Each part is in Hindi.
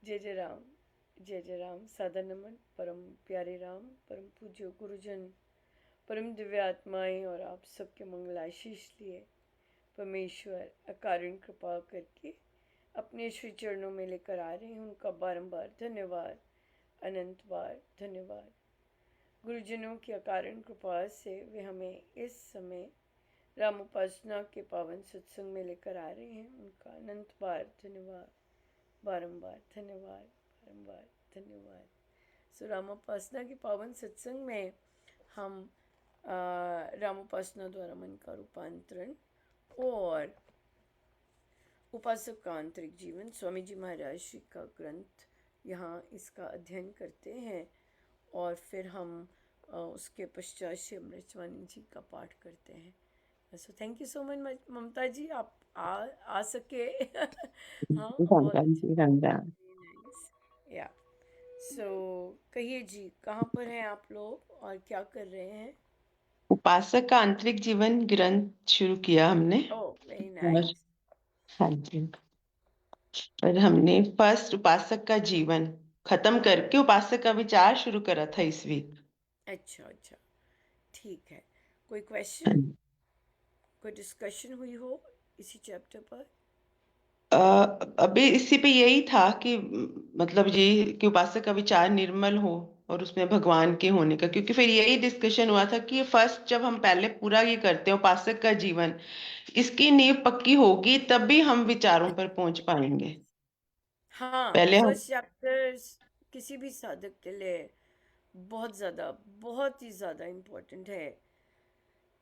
जय जय राम। जय जय राम। सादर नमन परम प्यारे राम, परम पूज्य गुरुजन, परम दिव्य आत्माएं और आप सबके मंगल आशीष लिए परमेश्वर अकारण कृपा करके अपने श्री चरणों में लेकर आ रहे हैं। उनका बारंबार धन्यवाद, अनंत बार धन्यवाद। गुरुजनों की अकारण कृपा से वे हमें इस समय राम उपासना के पावन सत्संग में लेकर आ रहे हैं। उनका अनंत बार धन्यवाद, बारंबार धन्यवाद, बारंबार धन्यवाद। सो रामोपासना के पावन सत्संग में हम रामोपासना द्वारा मन का रूपांतरण और उपासक का आंतरिक जीवन स्वामी जी महाराज श्री का ग्रंथ यहाँ इसका अध्ययन करते हैं और फिर हम उसके पश्चात श्री अमृतवाणी जी का पाठ करते हैं। So thank you so much Mamta ji, आप आ सके। हाँ, राम बहुत Ram ji, Ram Ram. Nice. Yeah so कहिए जी, कहाँ पर हैं आप लोग और क्या कर रहे हैं? उपासक का आंतरिक जीवन ग्रंथ शुरू किया हमने। ओह, वेरी और नाइस। हाँ जी, और हमने फर्स्ट उपासक का जीवन खत्म करके उपासक का विचार शुरू करा था इस वीक। अच्छा अच्छा, ठीक है। कोई क्वेश्चन, हाँ। कोई डिस्कशन हुई हो इसी चैप्टर पर? अ, अभी इसी पे यही था कि मतलब ये कि उपासक का विचार निर्मल हो और उसमें भगवान के होने का, क्योंकि फिर यही डिस्कशन हुआ था कि फर्स्ट जब हम पहले पूरा ये करते हैं उपासक का जीवन, इसकी नींव पक्की होगी तब भी हम विचारों पर पहुंच पाएंगे। हाँ, पहले हम फर्स्ट चैप्टर किसी भी साधक के लिए बहुत ज़्यादा, बहुत ही ज़्यादा इम्पोर्टेंट है,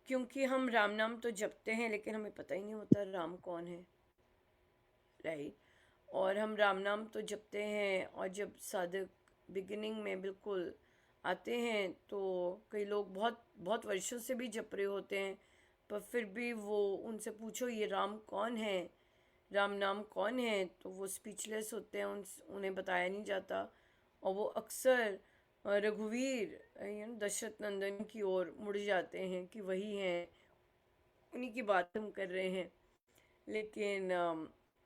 क्योंकि हम राम नाम तो जपते हैं लेकिन हमें पता ही नहीं होता राम कौन है, राइट। और हम राम नाम तो जपते हैं और जब साधक बिगिनिंग में बिल्कुल आते हैं तो कई लोग बहुत बहुत वर्षों से भी जप रहे होते हैं, पर फिर भी वो उनसे पूछो ये राम कौन है, राम नाम कौन है, तो वो स्पीचलेस होते हैं, उन्हें बताया नहीं जाता। और वो अक्सर रघुवीर दशरथ नंदन की ओर मुड़ जाते हैं कि वही हैं, उन्हीं की बात हम कर रहे हैं। लेकिन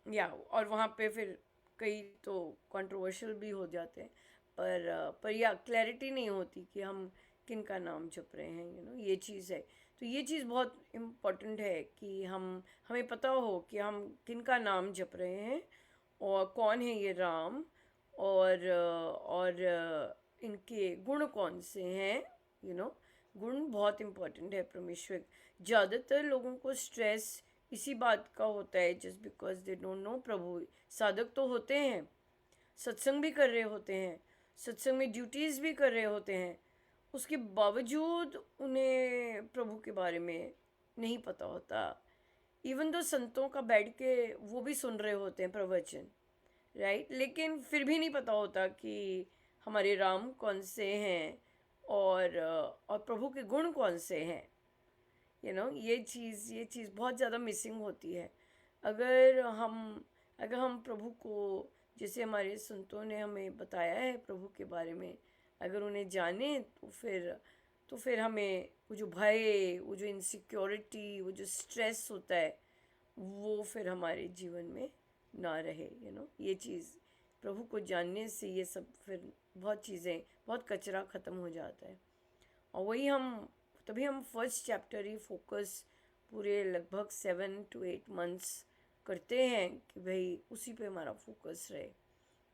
या और वहाँ पे फिर कई तो कंट्रोवर्शियल भी हो जाते हैं, पर या क्लैरिटी नहीं होती कि हम किन का नाम जप रहे हैं, ये चीज़ है। तो ये चीज़ बहुत इम्पोर्टेंट है कि हमें पता हो कि हम किन का नाम जप रहे हैं और कौन है ये राम, और इनके गुण कौन से हैं, गुण बहुत इम्पोर्टेंट है परमेश्वर। ज़्यादातर लोगों को स्ट्रेस इसी बात का होता है, just because they don't know प्रभु। साधक तो होते हैं, सत्संग भी कर रहे होते हैं, सत्संग में ड्यूटीज़ भी कर रहे होते हैं, उसके बावजूद उन्हें प्रभु के बारे में नहीं पता होता। इवन तो संतों का बैठ के वो भी सुन रहे होते हैं प्रवचन, राइट, लेकिन फिर भी नहीं पता होता कि हमारे राम कौन से हैं और प्रभु के गुण कौन से हैं। ये चीज़ बहुत ज़्यादा मिसिंग होती है। अगर हम अगर हम प्रभु को, जैसे हमारे संतों ने हमें बताया है प्रभु के बारे में, अगर उन्हें जाने तो फिर हमें वो जो भय, वो जो इनसिक्योरिटी, वो जो स्ट्रेस होता है, वो फिर हमारे जीवन में ना रहे। ये चीज़ प्रभु को जानने से ये सब फिर बहुत चीज़ें, बहुत कचरा ख़त्म हो जाता है। और वही हम तभी हम फर्स्ट चैप्टर ही फोकस पूरे लगभग 7 to 8 months करते हैं कि भाई उसी पे हमारा फोकस रहे।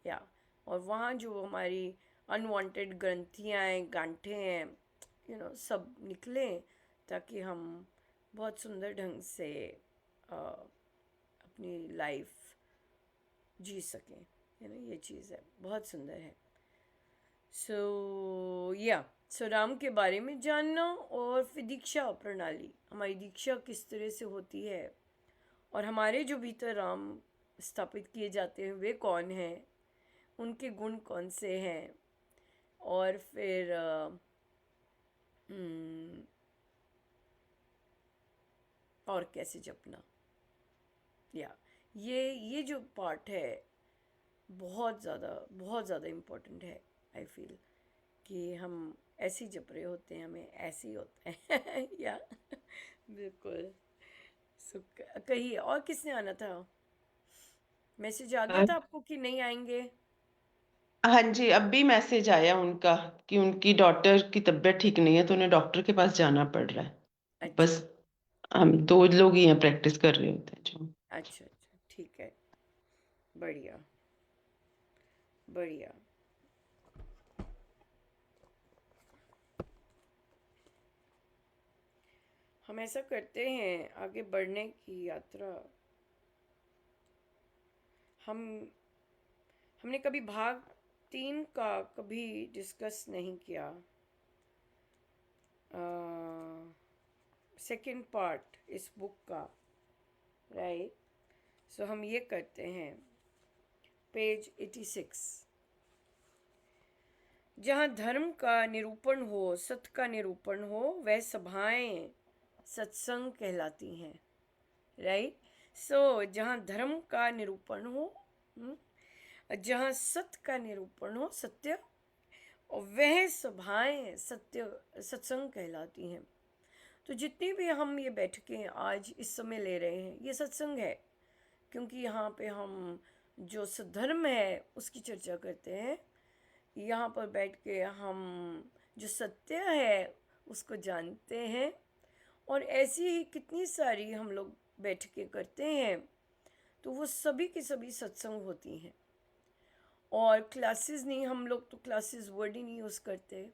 या और वहाँ जो हमारी अनवांटेड ग्रंथियाँ हैं, गांठें हैं, सब निकलें, ताकि हम बहुत सुंदर ढंग से अपनी लाइफ जी सकें। ये चीज़ है, बहुत सुंदर है। सो राम के बारे में जानना और फिर दीक्षा प्रणाली, हमारी दीक्षा किस तरह से होती है और हमारे जो भीतर राम स्थापित किए जाते हैं वे कौन हैं, उनके गुण कौन से हैं, और फिर हम्म, और कैसे जपना। या ये जो पार्ट है बहुत ज़्यादा इम्पोर्टेंट है। आई फील कि हम ऐसे ही जप रहे होते हैं, हमें ऐसे ही होता है। या बिल्कुल। सो कहिए, और किसने आना था? मैसेज आ गया था आपको कि नहीं आएंगे? हाँ जी, अब भी मैसेज आया उनका कि उनकी डॉटर की तबीयत ठीक नहीं है, तो उन्हें डॉक्टर के पास जाना पड़ रहा है। अच्छा, बस हम 2 लोग ही हैं प्रैक्टिस कर रहे होते हैं जो। अच्छा, अच्छा, ठीक है। बढ़िया, बढ़िया। हम ऐसा करते हैं आगे बढ़ने की यात्रा। हम हमने कभी भाग 3 का कभी डिस्कस नहीं किया। सेकंड पार्ट इस बुक का, राइट? सो हम ये करते हैं, पेज 86। जहाँ धर्म का निरूपण हो, सत्य का निरूपण हो, वह सभाएं सत्संग कहलाती हैं, राइट? सो जहाँ धर्म का निरूपण हो, हम्म, जहाँ सत्य का निरूपण हो, सत्य, और वह सभाएं सत्य सत्संग कहलाती हैं। तो जितनी भी हम ये बैठकें आज इस समय ले रहे हैं, ये सत्संग है, क्योंकि यहाँ पे हम जो सद्धर्म है उसकी चर्चा करते हैं। यहाँ पर बैठ के हम जो सत्य है उसको जानते हैं, और ऐसी ही कितनी सारी हम लोग बैठ के करते हैं, तो वो सभी की सभी सत्संग होती हैं। और क्लासेस नहीं, हम लोग तो क्लासेस वर्ड ही नहीं यूज़ करते,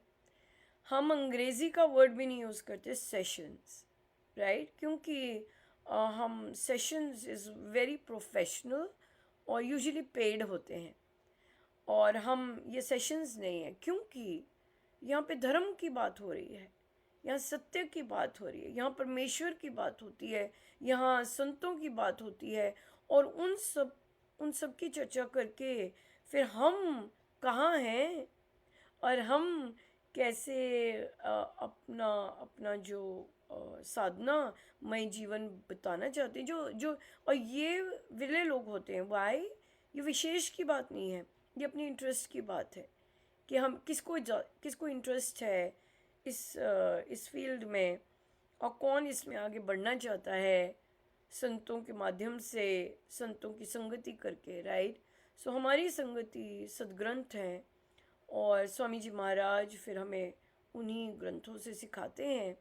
हम अंग्रेज़ी का वर्ड भी नहीं यूज़ करते, सेशंस, राइट? क्योंकि हम सेशंस इज़ वेरी प्रोफेशनल और यूजुअली पेड होते हैं, और हम ये सेशंस नहीं है, क्योंकि यहाँ पे धर्म की बात हो रही है, यहाँ सत्य की बात हो रही है, यहाँ परमेश्वर की बात होती है, यहाँ संतों की बात होती है, और उन सब की चर्चा करके फिर हम कहाँ हैं, और हम कैसे अपना अपना जो साधना मय जीवन बिताना चाहते हैं, जो जो और ये विरले लोग होते हैं। वाई? ये विशेष की बात नहीं है, ये अपनी इंटरेस्ट की बात है, कि हम किसको इंटरेस्ट है इस फील्ड में, और कौन इसमें आगे बढ़ना चाहता है संतों के माध्यम से, संतों की संगति करके, राइट? सो हमारी संगति सदग्रंथ हैं, और स्वामी जी महाराज फिर हमें उन्हीं ग्रंथों से सिखाते हैं,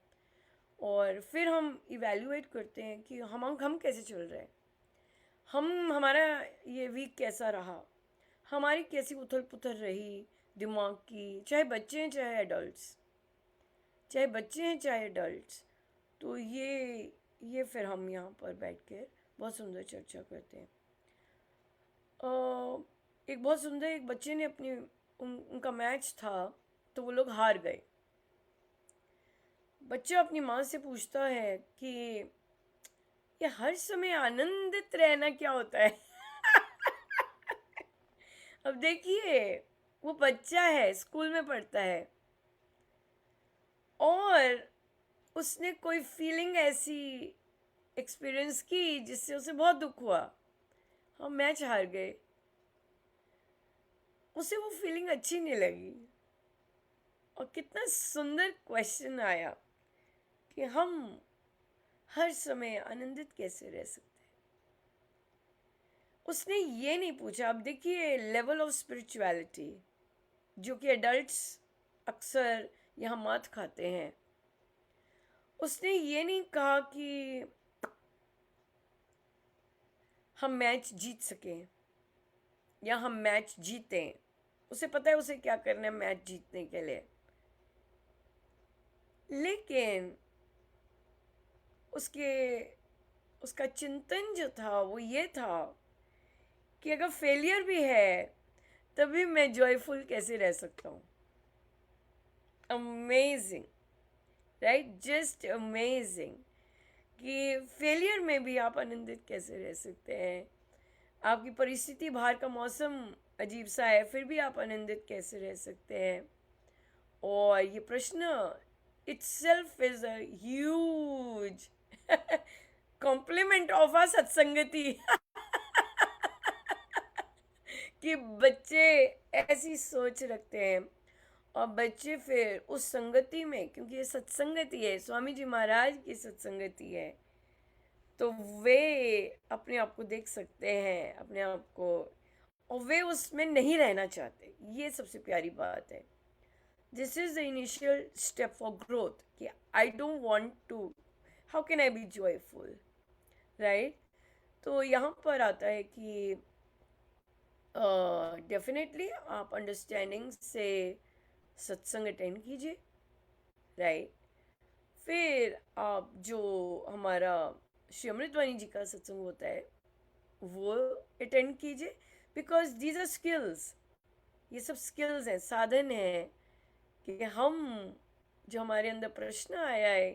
और फिर हम इवैल्यूएट करते हैं कि हम कैसे चल रहे हैं, हमारा ये वीक कैसा रहा, हमारी कैसी उथल पुथल रही दिमाग की, चाहे बच्चे हैं चाहे एडल्ट्स, तो ये फिर हम यहाँ पर बैठ के बहुत सुंदर चर्चा करते हैं। एक बहुत सुंदर, एक बच्चे ने उनका मैच था, तो वो लोग हार गए। बच्चा अपनी माँ से पूछता है कि ये हर समय आनंदित रहना क्या होता है? अब देखिए, वो बच्चा है, स्कूल में पढ़ता है, और उसने कोई फीलिंग ऐसी एक्सपीरियंस की जिससे उसे बहुत दुख हुआ, हम मैच हार गए, उसे वो फीलिंग अच्छी नहीं लगी। और कितना सुंदर क्वेश्चन आया कि हम हर समय आनंदित कैसे रह सकते हैं। उसने ये नहीं पूछा। अब देखिए लेवल ऑफ स्पिरिचुअलिटी जो कि एडल्ट्स अक्सर यहाँ मात खाते हैं। उसने ये नहीं कहा कि हम मैच जीत सकें या हम मैच जीतें। उसे पता है उसे क्या करना है मैच जीतने के लिए, लेकिन उसके उसका चिंतन जो था वो ये था कि अगर फेलियर भी है तभी मैं जॉयफुल कैसे रह सकता हूँ। Amazing, right? जस्ट अमेजिंग कि फेलियर में भी आप आनंदित कैसे रह सकते हैं। आपकी परिस्थिति, बाहर का मौसम अजीब सा है, फिर भी आप आनंदित कैसे रह सकते हैं। और ये प्रश्न itself is a huge compliment of a सत्संगति कि बच्चे ऐसी सोच रखते हैं, और बच्चे फिर उस संगति में, क्योंकि ये सत्संगति है, स्वामी जी महाराज की सत्संगति है, तो वे अपने आप को देख सकते हैं, अपने आप को, और वे उसमें नहीं रहना चाहते। ये सबसे प्यारी बात है। This is the initial step for growth कि I don't want to, how can I be joyful, right. तो यहाँ पर आता है कि डेफिनेटली आप अंडरस्टैंडिंग से सत्संग अटेंड कीजिए, राइट। फिर आप जो हमारा श्री अमृतवाणी जी का सत्संग होता है वो अटेंड कीजिए, बिकॉज दीज आर स्किल्स। ये सब स्किल्स हैं, साधन है कि हम, जो हमारे अंदर प्रश्न आया है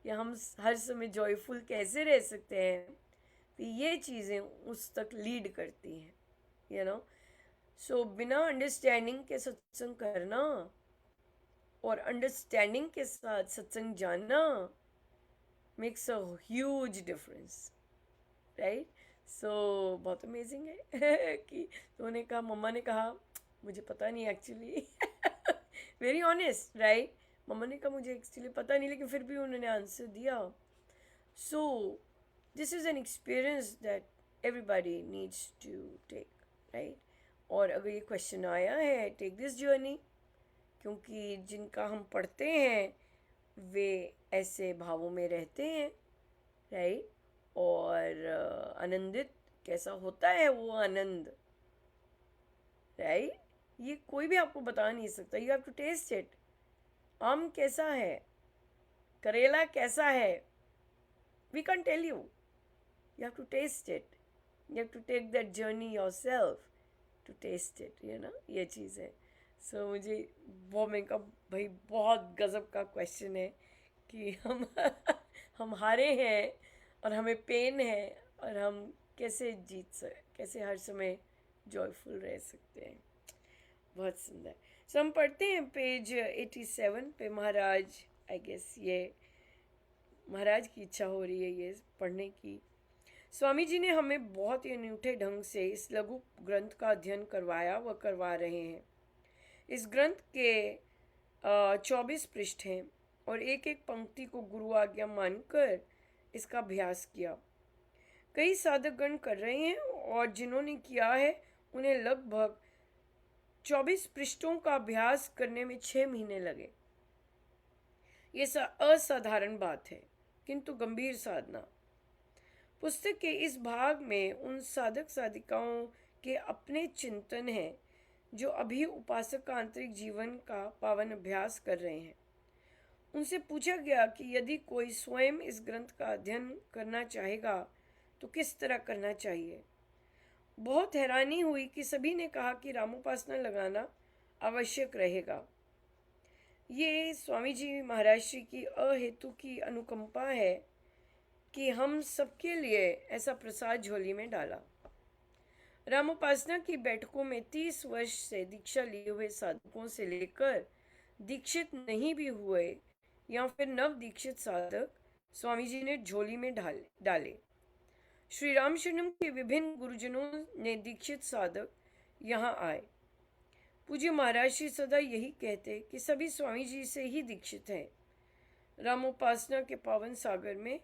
कि हम हर समय जॉयफुल कैसे रह सकते हैं, तो ये चीज़ें उस तक लीड करती हैं, यू नो। सो बिना अंडरस्टैंडिंग के सत्संग करना और अंडरस्टैंडिंग के साथ सत्संग जानना makes a huge difference, right. So बहुत अमेजिंग है कि तो उन्होंने कहा, मम्मा ने कहा मुझे पता नहीं एक्चुअली, वेरी ऑनेस्ट, राइट। मम्मा ने कहा मुझे एक्चुअली पता नहीं, लेकिन फिर भी उन्होंने आंसर दिया। So this is an experience that everybody needs to take, right. और अगर ये क्वेश्चन आया है, टेक दिस जर्नी, क्योंकि जिनका हम पढ़ते हैं वे ऐसे भावों में रहते हैं, राइट। और आनंदित कैसा होता है वो आनंद, राइट। ये कोई भी आपको बता नहीं सकता, you have to taste it. आम कैसा है, करेला कैसा है, we can tell you, you have to taste it, you have to take that journey yourself to taste it, you know, ये चीज़ है। सो मुझे वो, मैंने कहा भाई बहुत गज़ब का क्वेश्चन है कि हम हम हारे हैं और हमें पेन है, और हम कैसे कैसे हर समय जॉयफुल रह सकते हैं। बहुत सुंदर। सो हम पढ़ते हैं पेज 87 पे। महाराज, आई गेस ये महाराज की इच्छा हो रही है ये पढ़ने की। स्वामी जी ने हमें बहुत ही अनूठे ढंग से इस लघु ग्रंथ का अध्ययन करवाया व करवा रहे हैं। इस ग्रंथ के 24 पृष्ठ हैं और एक एक पंक्ति को गुरु आज्ञा मानकर इसका अभ्यास किया। कई साधकगण कर रहे हैं और जिन्होंने किया है उन्हें लगभग 24 पृष्ठों का अभ्यास करने में 6 महीने लगे। ये असाधारण बात है, किंतु गंभीर साधना। पुस्तक के इस भाग में उन साधक साधिकाओं के अपने चिंतन हैं जो अभी उपासक का आंतरिक जीवन का पावन अभ्यास कर रहे हैं। उनसे पूछा गया कि यदि कोई स्वयं इस ग्रंथ का अध्ययन करना चाहेगा तो किस तरह करना चाहिए। बहुत हैरानी हुई कि सभी ने कहा कि रामोपासना लगाना आवश्यक रहेगा। ये स्वामी जी महाराज श्री की अहेतु की अनुकंपा है कि हम सबके लिए ऐसा प्रसाद झोली में डाला। रामोपासना की बैठकों में 30 वर्ष से दीक्षा लिए हुए साधकों से लेकर दीक्षित नहीं भी हुए या फिर नव दीक्षित साधक स्वामी जी ने झोली में डाले। श्री रामशरणम के विभिन्न गुरुजनों ने दीक्षित साधक यहाँ आए। पूज्य महाराज श्री सदा यही कहते कि सभी स्वामी जी से ही दीक्षित हैं। रामोपासना के पावन सागर में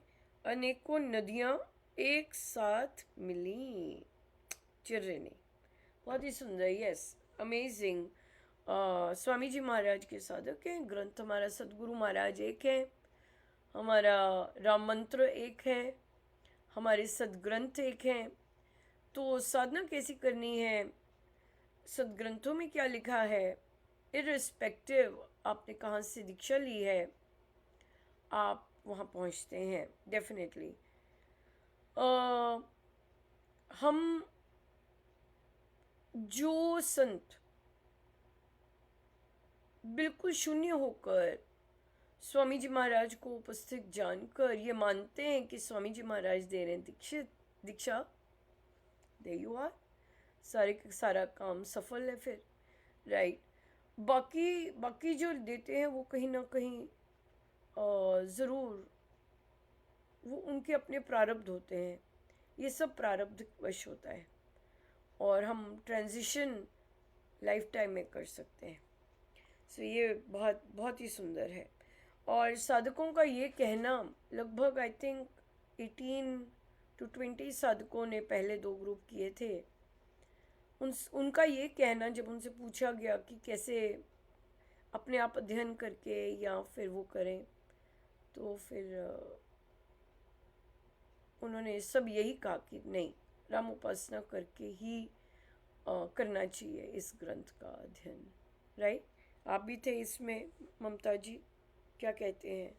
अनेकों नदियाँ एक साथ मिली। चिर्रेने, बहुत ही सुंदर, यस, अमेजिंग। स्वामी जी महाराज के साधक हैं। ग्रंथ हमारा सदगुरु महाराज एक है, हमारा राम मंत्र एक है, हमारे सदग्रंथ एक हैं। तो साधना कैसी करनी है, सदग्रंथों में क्या लिखा है, इर्रिस्पेक्टिव आपने कहाँ से दीक्षा ली है, आप वहाँ पहुँचते हैं डेफिनेटली। हम जो संत बिल्कुल शून्य होकर स्वामी जी महाराज को उपस्थित जानकर ये मानते हैं कि स्वामी जी महाराज दे रहे हैं दीक्षा, दे यू आर, सारा काम सफल है फिर, राइट। बाकी जो देते हैं वो कहीं ना कहीं ज़रूर वो उनके अपने प्रारब्ध होते हैं। ये सब प्रारब्ध वश होता है और हम ट्रांजिशन लाइफ टाइम में कर सकते हैं। सो ये बहुत बहुत ही सुंदर है। और साधकों का ये कहना, लगभग आई थिंक 18 to 20 साधकों ने पहले 2 ग्रुप किए थे, उनका ये कहना, जब उनसे पूछा गया कि कैसे अपने आप अध्ययन करके या फिर वो करें, तो फिर उन्होंने सब यही कहा कि नहीं, राम उपासना करके ही करना चाहिए इस ग्रंथ का अध्ययन। राइट? आप भी थे इसमें, ममता जी, क्या कहते हैं?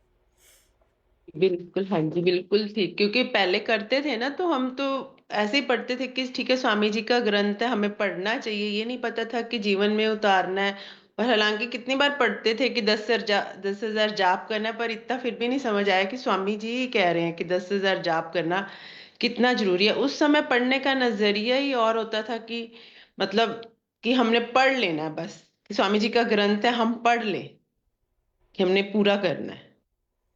बिल्कुल, हाँ जी, बिल्कुल ठीक। क्योंकि पहले करते थे ना, तो हम तो ऐसे ही पढ़ते थे कि ठीक है, स्वामी जी का ग्रंथ है, हमें पढ़ना चाहिए। ये नहीं पता था कि जीवन में उतारना है। और हालांकि कितनी बार पढ़ते थे कि 10,000 जाप करना है, पर इतना फिर भी नहीं समझ आया कि स्वामी जी ही कह रहे हैं कि 10,000 जाप करना कितना जरूरी है। उस समय पढ़ने का नजरिया ही और होता था कि मतलब कि हमने पढ़ लेना है बस, कि स्वामी जी का ग्रंथ है, हम पढ़ लें, कि हमने पूरा करना है,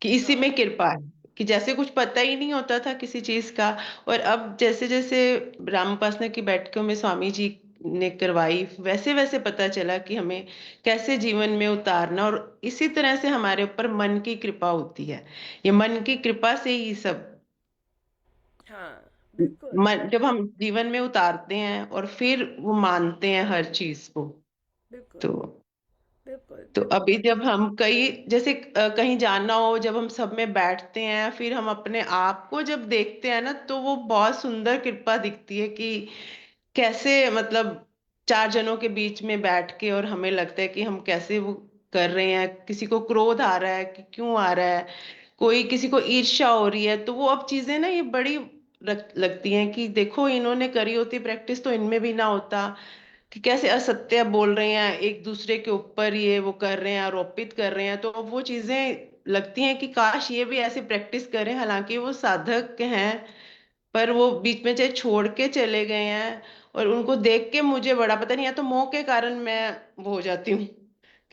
कि इसी हाँ, में कृपा है। कि जैसे कुछ पता ही नहीं होता था किसी चीज का। और अब जैसे जैसे राम उपासना की बैठकों में स्वामी जी ने करवाई, वैसे वैसे पता चला कि हमें कैसे जीवन में उतारना, और इसी तरह से हमारे ऊपर मन की कृपा होती है। ये मन की कृपा से ही सब, हाँ, बिल्कुल, मन जब हम जीवन में उतारते हैं और फिर वो मानते हैं हर चीज को। बिल्कुल, तो बिल्कुल, तो बिल्कुल। अभी जब हम कई जैसे कहीं जाना हो, जब हम सब में बैठते हैं, फिर हम अपने आप को जब देखते हैं ना, तो वो बहुत सुंदर कृपा दिखती है कि कैसे मतलब चार जनों के बीच में बैठ के, और हमें लगता है कि हम कैसे वो कर रहे हैं। किसी को क्रोध आ रहा है कि क्यों आ रहा है, कोई किसी को ईर्ष्या हो रही है, तो वो अब चीजें ना ये बड़ी लगती हैं कि देखो, इन्होंने करी होती प्रैक्टिस तो इनमें भी ना होता। कि कैसे असत्य बोल रहे हैं, एक दूसरे के ऊपर ये वो कर रहे हैं, आरोपित कर रहे हैं। तो वो चीजें लगती हैं कि काश ये भी ऐसे प्रैक्टिस करें। हालांकि वो साधक हैं, पर वो बीच में चाहे छोड़ के चले गए हैं। और उनको देख के मुझे बड़ा, पता नहीं, या तो मोह के कारण मैं वो हो जाती हूँ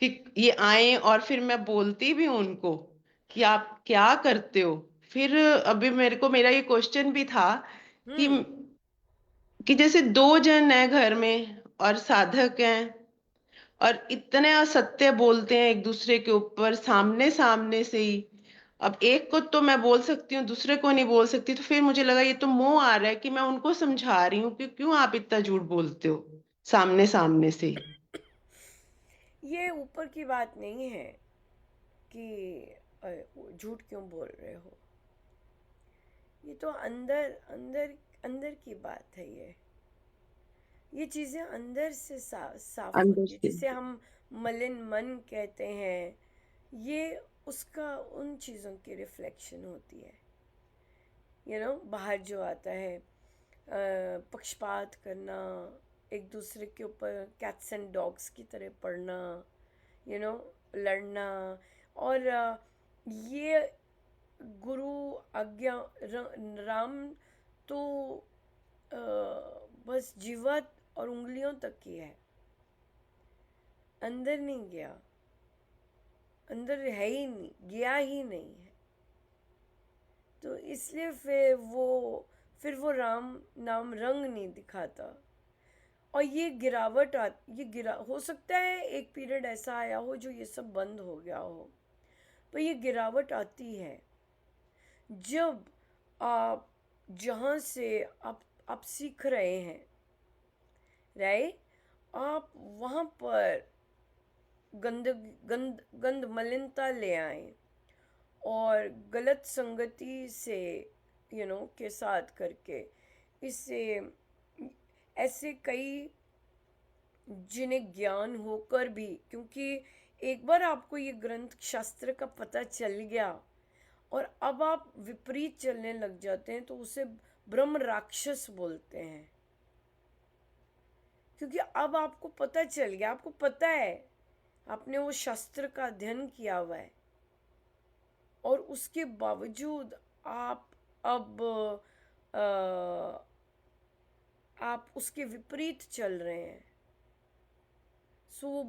कि ये आए, और फिर मैं बोलती भी हूँ उनको कि आप क्या करते हो। फिर अभी मेरे को मेरा ये क्वेश्चन भी था कि हम्म। जैसे दो जन है घर में और साधक हैं, और इतने असत्य बोलते हैं एक दूसरे के ऊपर सामने सामने से ही। अब एक को तो मैं बोल सकती हूँ, दूसरे को नहीं बोल सकती। तो फिर मुझे लगा ये तो मोह आ रहा है कि मैं उनको समझा रही हूँ कि क्यों आप इतना झूठ बोलते हो सामने सामने से ही। ये ऊपर की बात नहीं है कि झूठ क्यों बोल रहे हो। ये तो अंदर अंदर अंदर की बात है। ये चीज़ें अंदर से साफ अंदर होती है, से। जिसे हम मलिन मन कहते हैं। ये उसका उन चीज़ों की रिफ्लेक्शन होती है। बाहर जो आता है, पक्षपात करना, एक दूसरे के ऊपर कैट्स एंड डॉग्स की तरह पढ़ना, यू नो लड़ना। और ये गुरु आज्ञा, राम तो अ, बस जीवत और उंगलियों तक की है, अंदर नहीं गया, अंदर है ही नहीं, गया ही नहीं है। तो इसलिए फिर वो राम नाम रंग नहीं दिखाता। और ये गिरावट ये गिरा हो सकता है एक पीरियड ऐसा आया हो जो ये सब बंद हो गया हो, पर ये गिरावट आती है जब आप जहाँ से आप सीख रहे हैं, राइट, आप वहाँ पर गंद गंद गंद मलिनता ले आए, और गलत संगति से के साथ करके इससे ऐसे कई जिन्हें ज्ञान होकर भी, क्योंकि एक बार आपको ये ग्रंथ शास्त्र का पता चल गया और अब आप विपरीत चलने लग जाते हैं, तो उसे ब्रह्म राक्षस बोलते हैं। क्योंकि अब आपको पता चल गया, आपको पता है, आपने वो शास्त्र का अध्ययन किया हुआ है, और उसके बावजूद आप अब अ, आप उसके विपरीत चल रहे हैं। सो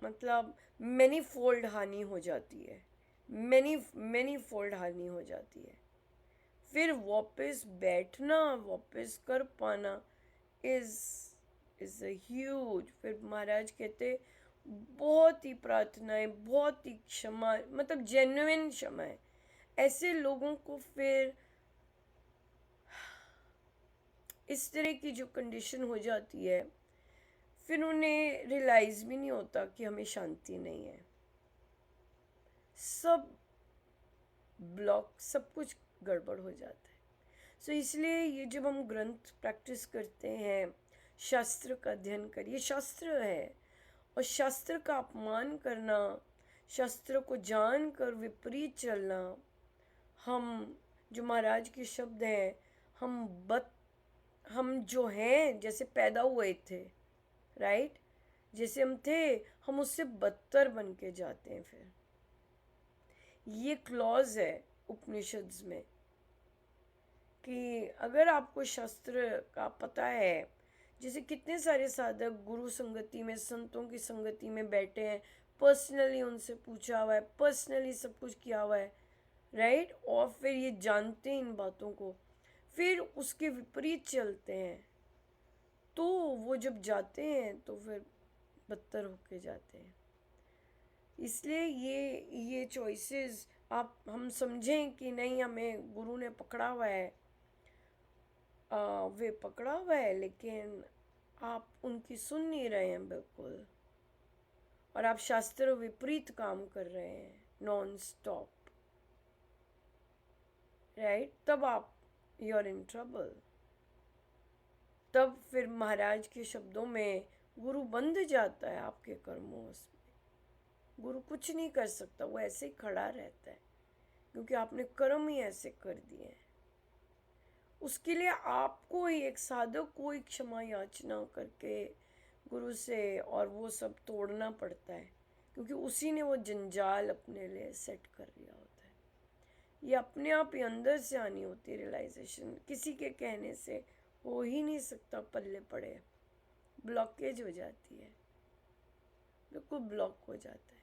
मतलब मैनी फोल्ड हानि हो जाती है, मैनी मैनी फोल्ड हानि हो जाती है। फिर वापस बैठना, वापस कर पाना इज इज अ ह्यूज। फिर महाराज कहते बहुत ही प्रार्थनाएं, बहुत ही क्षमा, मतलब जेन्युइन क्षमा है। ऐसे लोगों को फिर इस तरह की जो कंडीशन हो जाती है, फिर उन्हें रियलाइज़ भी नहीं होता कि हमें शांति नहीं है। सब ब्लॉक, सब कुछ गड़बड़ हो जाता है। सो इसलिए ये जब हम ग्रंथ प्रैक्टिस करते हैं, शास्त्र का अध्ययन करिए, शास्त्र है, और शास्त्र का अपमान करना, शास्त्र को जानकर विपरीत चलना, हम जो महाराज के शब्द हैं, हम बद हम जो हैं जैसे पैदा हुए थे, राइट, जैसे हम थे, हम उससे बदतर बन के जाते हैं। फिर ये क्लॉज है उपनिषद्स में कि अगर आपको शास्त्र का पता है, जैसे कितने सारे साधक गुरु संगति में, संतों की संगति में बैठे हैं, पर्सनली उनसे पूछा हुआ है, पर्सनली सब कुछ किया हुआ है, राइट, और फिर ये जानते हैं इन बातों को, फिर उसके विपरीत चलते हैं, तो वो जब जाते हैं तो फिर बदतर होके जाते हैं। इसलिए ये चॉइसेस आप हम समझें कि नहीं, हमें गुरु ने पकड़ा हुआ है, वे पकड़ा हुआ है, लेकिन आप उनकी सुन नहीं रहे हैं बिल्कुल, और आप शास्त्र विपरीत काम कर रहे हैं नॉन स्टॉप, राइट, तब आप यू आर इन ट्रबल। तब फिर महाराज के शब्दों में गुरु बंध जाता है आपके कर्मों में। गुरु कुछ नहीं कर सकता, वो ऐसे ही खड़ा रहता है, क्योंकि आपने कर्म ही ऐसे कर दिए हैं। उसके लिए आपको ही, एक साधक को ही क्षमा याचना करके गुरु से और वो सब तोड़ना पड़ता है, क्योंकि उसी ने वो जंजाल अपने लिए सेट कर लिया होता है। ये अपने आप ही अंदर से आनी होती है रियलाइजेशन, किसी के कहने से हो ही नहीं सकता, पल्ले पड़े, ब्लॉकेज हो जाती है, बिल्कुल ब्लॉक हो जाता है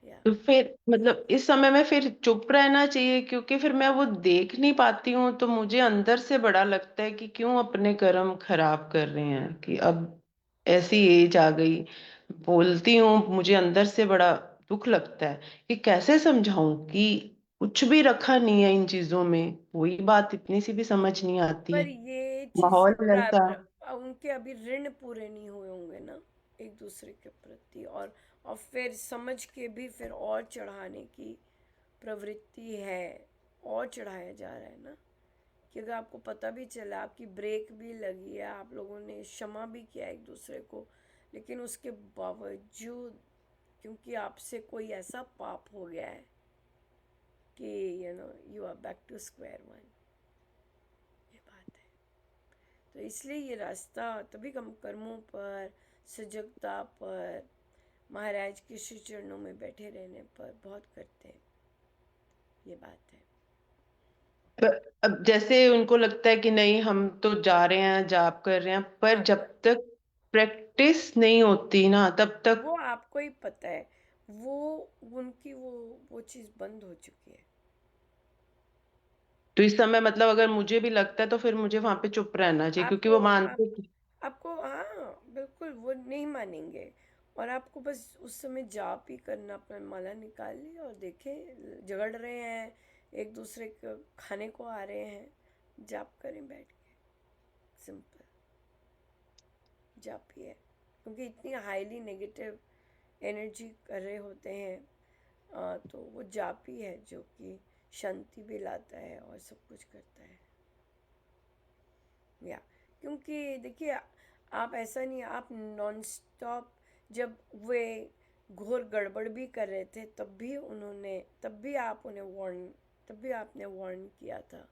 या तो फिर मतलब इस समय में फिर चुप रहना चाहिए, क्योंकि फिर मैं वो देख नहीं पाती हूँ, तो मुझे अंदर से बड़ा लगता है कि क्यों अपने कर्म खराब कर रहे हैं, कि अब ऐसी एज आ गई। बोलती हूँ, मुझे अंदर से बड़ा दुख लगता है कि कैसे समझाऊं कि कुछ भी रखा नहीं है इन चीजों में, वही बात इतनी सी भी समझ नहीं आती पर है। ये चीज़ माहौल ऐसा। उनके अभी ऋण पूरे नहीं हुए होंगे ना एक दूसरे के प्रति, और फिर समझ के भी फिर और चढ़ाने की प्रवृत्ति है, और चढ़ाया जा रहा है ना, कि अगर आपको पता भी चला, आपकी ब्रेक भी लगी है, आप लोगों ने क्षमा भी किया एक दूसरे को, लेकिन उसके बावजूद, क्योंकि आपसे कोई ऐसा पाप हो गया है कि you are back to square one, ये बात है। तो इसलिए ये रास्ता, तभी हम कर्मों पर, सजगता पर, महाराज के श्री चरणों में बैठे रहने पर बहुत करते हैं, ये बात है। अब जैसे उनको लगता है कि नहीं, हम तो जा रहे हैं, जाप कर रहे हैं, पर हाँ, जब तक प्रैक्टिस नहीं होती ना, तब तक। वो आपको ही पता है, वो उनकी वो चीज़ बंद हो चुकी है। तो इस समय मतलब अगर मुझे भी लगता है तो फिर मुझे वहां पे चुप रहना चाहिए, क्योंकि आपको वो आप मानते। आपको हाँ, बिल्कुल वो नहीं मानेंगे, और आपको बस उस समय जाप ही करना, अपना माला निकाल लिया और देखें झगड़ रहे हैं, एक दूसरे को खाने को आ रहे हैं, जाप करें बैठ के, सिंपल जाप ही है, क्योंकि इतनी हाईली नेगेटिव एनर्जी कर रहे होते हैं, तो वो जाप ही है जो कि शांति भी लाता है और सब कुछ करता है या क्योंकि देखिए, आप ऐसा नहीं, आप नॉन स्टॉप, जब वे घोर गड़बड़ भी कर रहे थे, तब भी आप उन्हें वार्न, तब भी आपने वार्न किया था,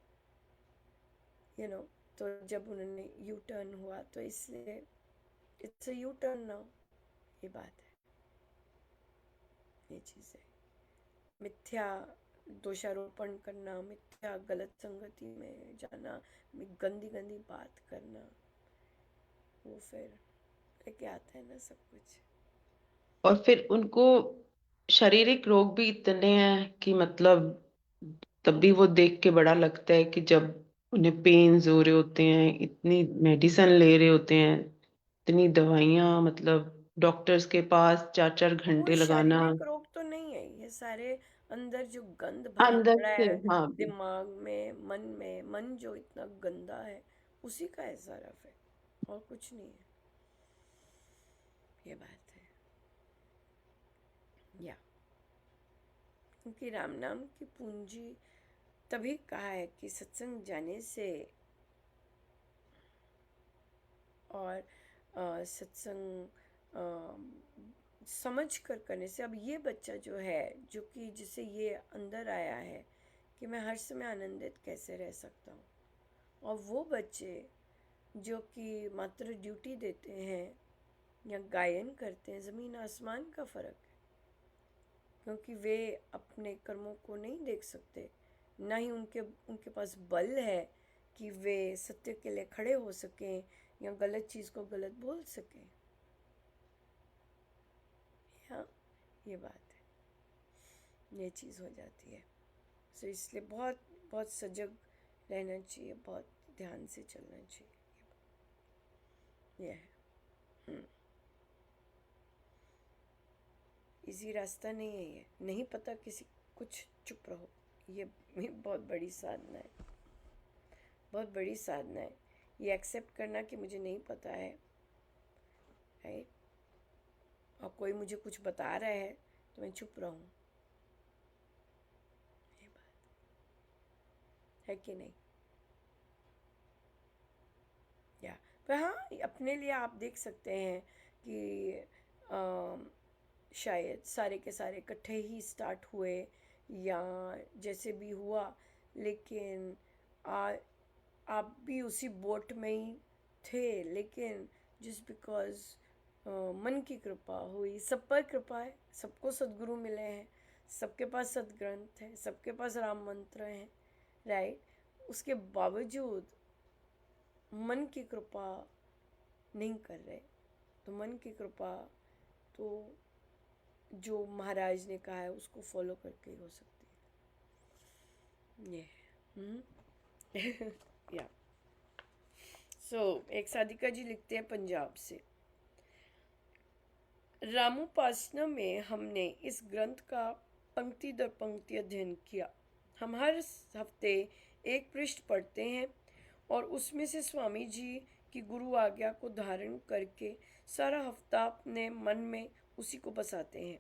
यू नो तो जब उन्होंने यू टर्न हुआ, तो इसलिए it's a U turn now, ये बात है, ये चीज़ है। मिथ्या दोषारोपण करना, मिथ्या गलत संगति में जाना, गंदी गंदी बात करना, वो फिर लेके आता है ना सब कुछ। और फिर उनको शारीरिक रोग भी इतने हैं कि मतलब तब भी वो देख के बड़ा लगता है कि जब उन्हें पेन्स हो रहे होते हैं, इतनी मेडिसिन ले रहे होते हैं, इतनी दवाइयां, मतलब डॉक्टर्स के पास 4-4 घंटे वो लगाना। शारीरिक रोग तो नहीं है, ये सारे अंदर जो गंद भरा अंदर पड़ा से, है, हाँ। दिमाग में, मन जो इतना गंदा है, उसी का एसआरएफ है और कुछ नहीं है। ये बात है या क्योंकि राम नाम की पूंजी तभी कहा है कि सत्संग जाने से और सत्संग समझ कर करने से। अब ये बच्चा जो है, जो कि जिसे ये अंदर आया है कि मैं हर समय आनंदित कैसे रह सकता हूँ, और वो बच्चे जो कि मात्र ड्यूटी देते हैं या गायन करते हैं, ज़मीन आसमान का फ़र्क है। क्योंकि वे अपने कर्मों को नहीं देख सकते, ना ही उनके पास बल है कि वे सत्य के लिए खड़े हो सकें या गलत चीज़ को गलत बोल सकें। हाँ, ये बात है, ये चीज़ हो जाती है। सो इसलिए बहुत बहुत सजग रहना चाहिए, बहुत ध्यान से चलना चाहिए। ये है। इजी रास्ता नहीं है ये, नहीं पता किसी कुछ, चुप रहो। ये बहुत बड़ी साधना है, बहुत बड़ी साधना है। ये एक्सेप्ट करना कि मुझे नहीं पता है, राइट, और कोई मुझे कुछ बता रहा है तो मैं चुप रहूं। ये बात है कि नहीं? या पर हाँ, अपने लिए आप देख सकते हैं कि शायद सारे के सारे इकट्ठे ही स्टार्ट हुए या जैसे भी हुआ, लेकिन आप भी उसी बोट में ही थे। लेकिन जस्ट बिकॉज मन की कृपा हुई, सब पर कृपा है, सबको सद्गुरु मिले हैं, सबके पास सदग्रंथ है, सबके पास राम मंत्र हैं, राइट, उसके बावजूद मन की कृपा नहीं कर रहे। तो मन की कृपा तो जो महाराज ने कहा है उसको फॉलो करके ही हो सकती है। ये या सो एक साधिका जी लिखते हैं पंजाब से, रामोपासना में हमने इस ग्रंथ का पंक्ति दर पंक्ति अध्ययन किया। हम हर हफ्ते एक पृष्ठ पढ़ते हैं और उसमें से स्वामी जी की गुरु आज्ञा को धारण करके सारा हफ्ता अपने मन में उसी को बसाते हैं।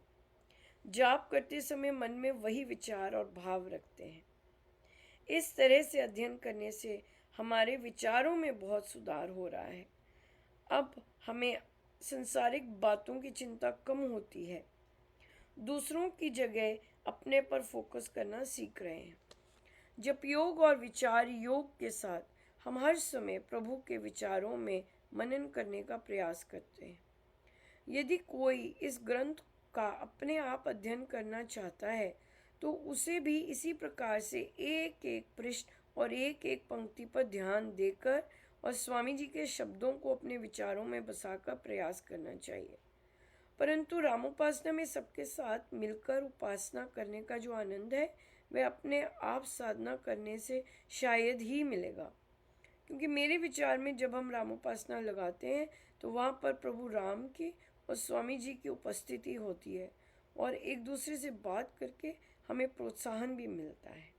जाप करते समय मन में वही विचार और भाव रखते हैं। इस तरह से अध्ययन करने से हमारे विचारों में बहुत सुधार हो रहा है। अब हमें संसारिक बातों की चिंता कम होती है, दूसरों की जगह अपने पर फोकस करना सीख रहे हैं। जब योग और विचार योग के साथ हम हर समय प्रभु के विचारों में मनन करने का प्रयास करते हैं। यदि कोई इस ग्रंथ का अपने आप अध्ययन करना चाहता है तो उसे भी इसी प्रकार से एक एक पृष्ठ और एक एक पंक्ति पर ध्यान देकर और स्वामी जी के शब्दों को अपने विचारों में बसाकर प्रयास करना चाहिए। परंतु रामोपासना में सबके साथ मिलकर उपासना करने का जो आनंद है वह अपने आप साधना करने से शायद ही मिलेगा। क्योंकि मेरे विचार में जब हम रामोपासना लगाते हैं तो वहाँ पर प्रभु राम की और स्वामी जी की उपस्थिति होती है और एक दूसरे से बात करके हमें प्रोत्साहन भी मिलता है।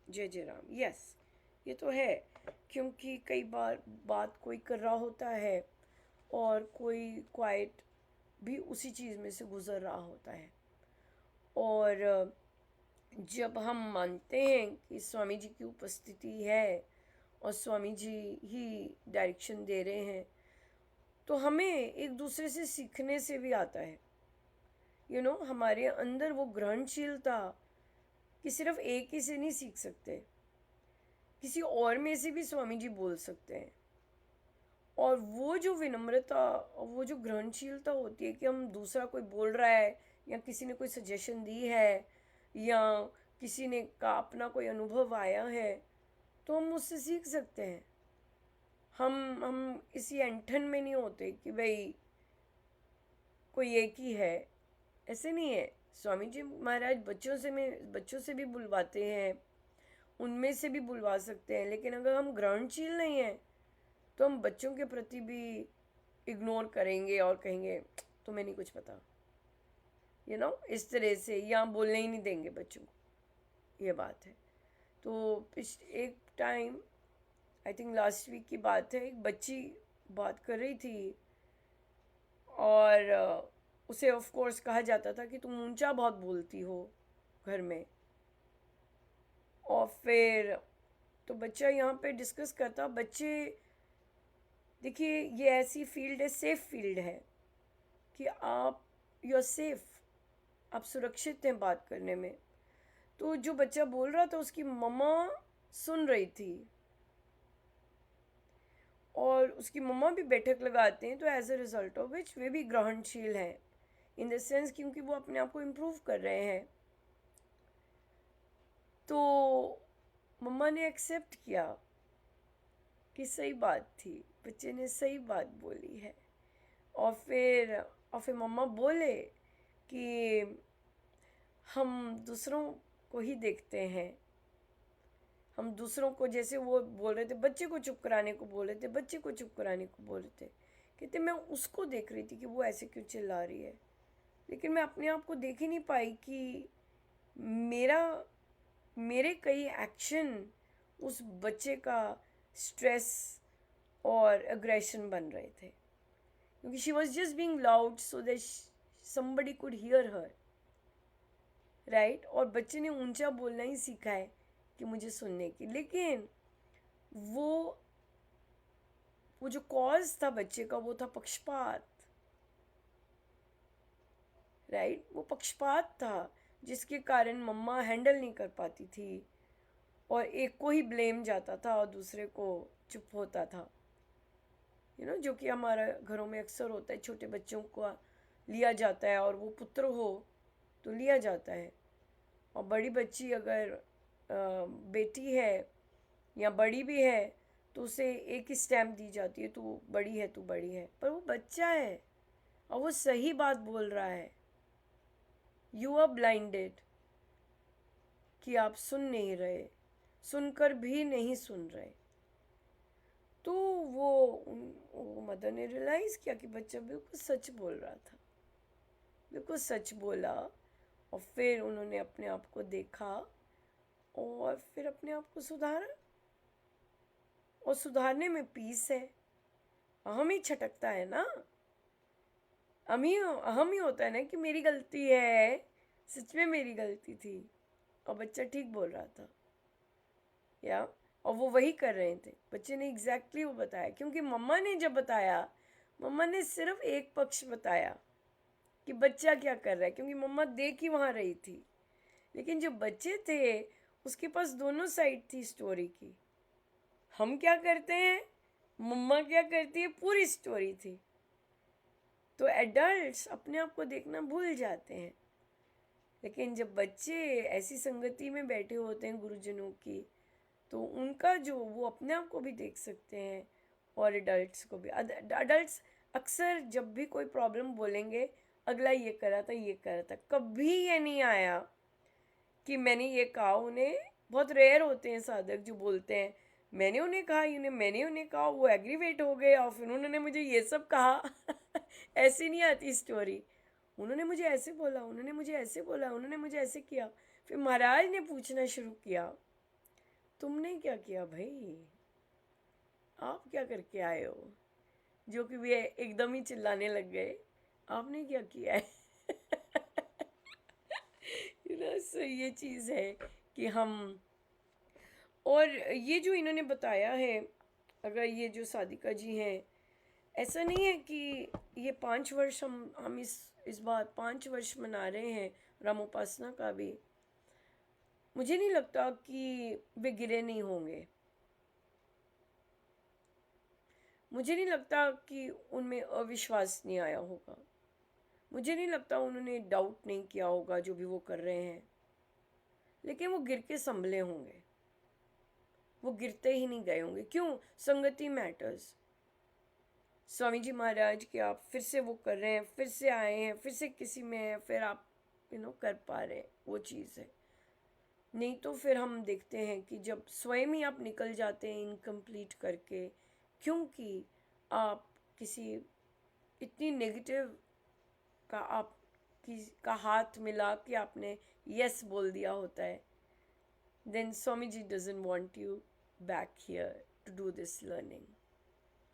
जय जय राम। यस, ये तो है, क्योंकि कई बार बात कोई कर रहा होता है और कोई क्वाइट भी उसी चीज़ में से गुज़र रहा होता है, और जब हम मानते हैं कि स्वामी जी की उपस्थिति है और स्वामी जी ही डायरेक्शन दे रहे हैं तो हमें एक दूसरे से सीखने से भी आता है। हमारे अंदर वो ग्रहणशीलता कि सिर्फ एक ही से नहीं सीख सकते, किसी और में से भी स्वामी जी बोल सकते हैं। और वो जो विनम्रता, वो जो ग्रहणशीलता होती है कि हम दूसरा कोई बोल रहा है या किसी ने कोई सजेशन दी है या किसी ने का अपना कोई अनुभव आया है तो हम उससे सीख सकते हैं। हम इसी ऐंठन में नहीं होते कि भाई कोई एक ही है, ऐसे नहीं है। स्वामी जी महाराज बच्चों से भी बुलवाते हैं, उनमें से भी बुलवा सकते हैं, लेकिन अगर हम ग्रहणशील नहीं हैं तो हम बच्चों के प्रति भी इग्नोर करेंगे और कहेंगे तुम्हें नहीं कुछ पता, इस तरह से, या बोलने ही नहीं देंगे बच्चों को। ये बात है। तो एक time I think last week की बात है, एक बच्ची बात कर रही थी और उसे ऑफ कोर्स कहा जाता था कि तुम ऊंचा बहुत बोलती हो घर में। और फिर तो बच्चा यहाँ पे डिस्कस करता, बच्चे देखिए ये ऐसी फील्ड है, सेफ फील्ड है कि आप यू आर सेफ, आप सुरक्षित हैं बात करने में। तो जो बच्चा बोल रहा था उसकी मम्मा सुन रही थी और उसकी मम्मा भी बैठक लगाते हैं, तो as a result of which वे भी ग्रहणशील हैं इन द सेंस क्योंकि वो अपने आप को इम्प्रूव कर रहे हैं। तो मम्मा ने एक्सेप्ट किया कि सही बात थी, बच्चे ने सही बात बोली है। और फिर मम्मा बोले कि हम दूसरों को ही देखते हैं, हम दूसरों को, जैसे वो बोल रहे थे बच्चे को चुप कराने को बोल रहे थे, बच्चे को चुप कराने को बोल रहे थे, कहते मैं उसको देख रही थी कि वो ऐसे क्यों चिल्ला रही है, लेकिन मैं अपने आप को देख ही नहीं पाई कि मेरा मेरे कई एक्शन उस बच्चे का स्ट्रेस और अग्रेशन बन रहे थे, क्योंकि she was just being loud so that somebody could hear her, right. और बच्चे ने ऊंचा बोलना ही सीखा है कि मुझे सुनने की, लेकिन वो जो कॉज था बच्चे का वो था पक्षपात, राइट। वो पक्षपात था जिसके कारण मम्मा हैंडल नहीं कर पाती थी और एक को ही ब्लेम जाता था और दूसरे को चुप होता था, जो कि हमारा घरों में अक्सर होता है, छोटे बच्चों को लिया जाता है और वो पुत्र हो तो लिया जाता है, और बड़ी बच्ची अगर बेटी है या बड़ी भी है तो उसे एक ही स्टैम्प दी जाती है, तू बड़ी है, तू बड़ी है। पर वो बच्चा है और वो सही बात बोल रहा है, यू आर ब्लाइंडेड कि आप सुन नहीं रहे, सुनकर भी नहीं सुन रहे। तो वो मदर ने रियलाइज़ किया कि बच्चा बिल्कुल सच बोल रहा था, बिल्कुल सच बोला। और फिर उन्होंने अपने आप को देखा और फिर अपने आप को सुधारा, और सुधारने में पीस है। अहम ही छटकता है ना, अहम ही होता है ना कि मेरी गलती है, सच में मेरी गलती थी और बच्चा ठीक बोल रहा था, या और वो वही कर रहे थे। बच्चे ने एग्जैक्टली वो बताया, क्योंकि मम्मा ने जब बताया, मम्मा ने सिर्फ एक पक्ष बताया कि बच्चा क्या कर रहा है, क्योंकि मम्मा देख ही वहाँ रही थी। लेकिन जो बच्चे थे उसके पास दोनों साइड थी स्टोरी की। हम क्या करते हैं, मम्मा क्या करती है, पूरी स्टोरी थी। तो एडल्ट्स अपने आप को देखना भूल जाते हैं, लेकिन जब बच्चे ऐसी संगति में बैठे होते हैं गुरुजनों की, तो उनका जो वो अपने आप को भी देख सकते हैं और एडल्ट्स को भी। एडल्ट्स अक्सर जब भी कोई प्रॉब्लम बोलेंगे, अगला ये करा था, ये करा था, कभी ये नहीं आया कि मैंने ये कहा। उन्हें बहुत रेयर होते हैं साधक जो बोलते हैं मैंने उन्हें कहा, मैंने उन्हें कहा, वो एग्रीवेट हो गए और फिर उन्होंने मुझे ये सब कहा। ऐसी नहीं आती स्टोरी, उन्होंने मुझे ऐसे बोला, उन्होंने मुझे ऐसे बोला, उन्होंने मुझे ऐसे किया। फिर महाराज ने पूछना शुरू किया, तुमने क्या किया भाई, आप क्या करके आए हो, जो कि वे एकदम ही चिल्लाने लग गए, आपने क्या किया है। सो ये चीज़ है कि हम, और ये जो इन्होंने बताया है, अगर ये जो साधिका जी हैं, ऐसा नहीं है कि ये 5 वर्ष हम इस बार 5 वर्ष मना रहे हैं रामोपासना का भी, मुझे नहीं लगता कि वे गिरे नहीं होंगे, मुझे नहीं लगता कि उनमें अविश्वास नहीं आया होगा, मुझे नहीं लगता उन्होंने डाउट नहीं किया होगा जो भी वो कर रहे हैं, लेकिन वो गिर के संभले होंगे, वो गिरते ही नहीं गए होंगे। क्यों? संगति मैटर्स। स्वामी जी महाराज के आप फिर से वो कर रहे हैं, फिर से आए हैं, फिर से किसी में हैं, फिर आप कर पा रहे हैं, वो चीज़ है। नहीं तो फिर हम देखते हैं कि जब स्वयं ही आप निकल जाते हैं इनकम्प्लीट करके, क्योंकि आप किसी इतनी नेगेटिव का आप का हाथ मिला कि आपने यस बोल दिया होता है, then Swami ji doesn't want you back here. To do this learning.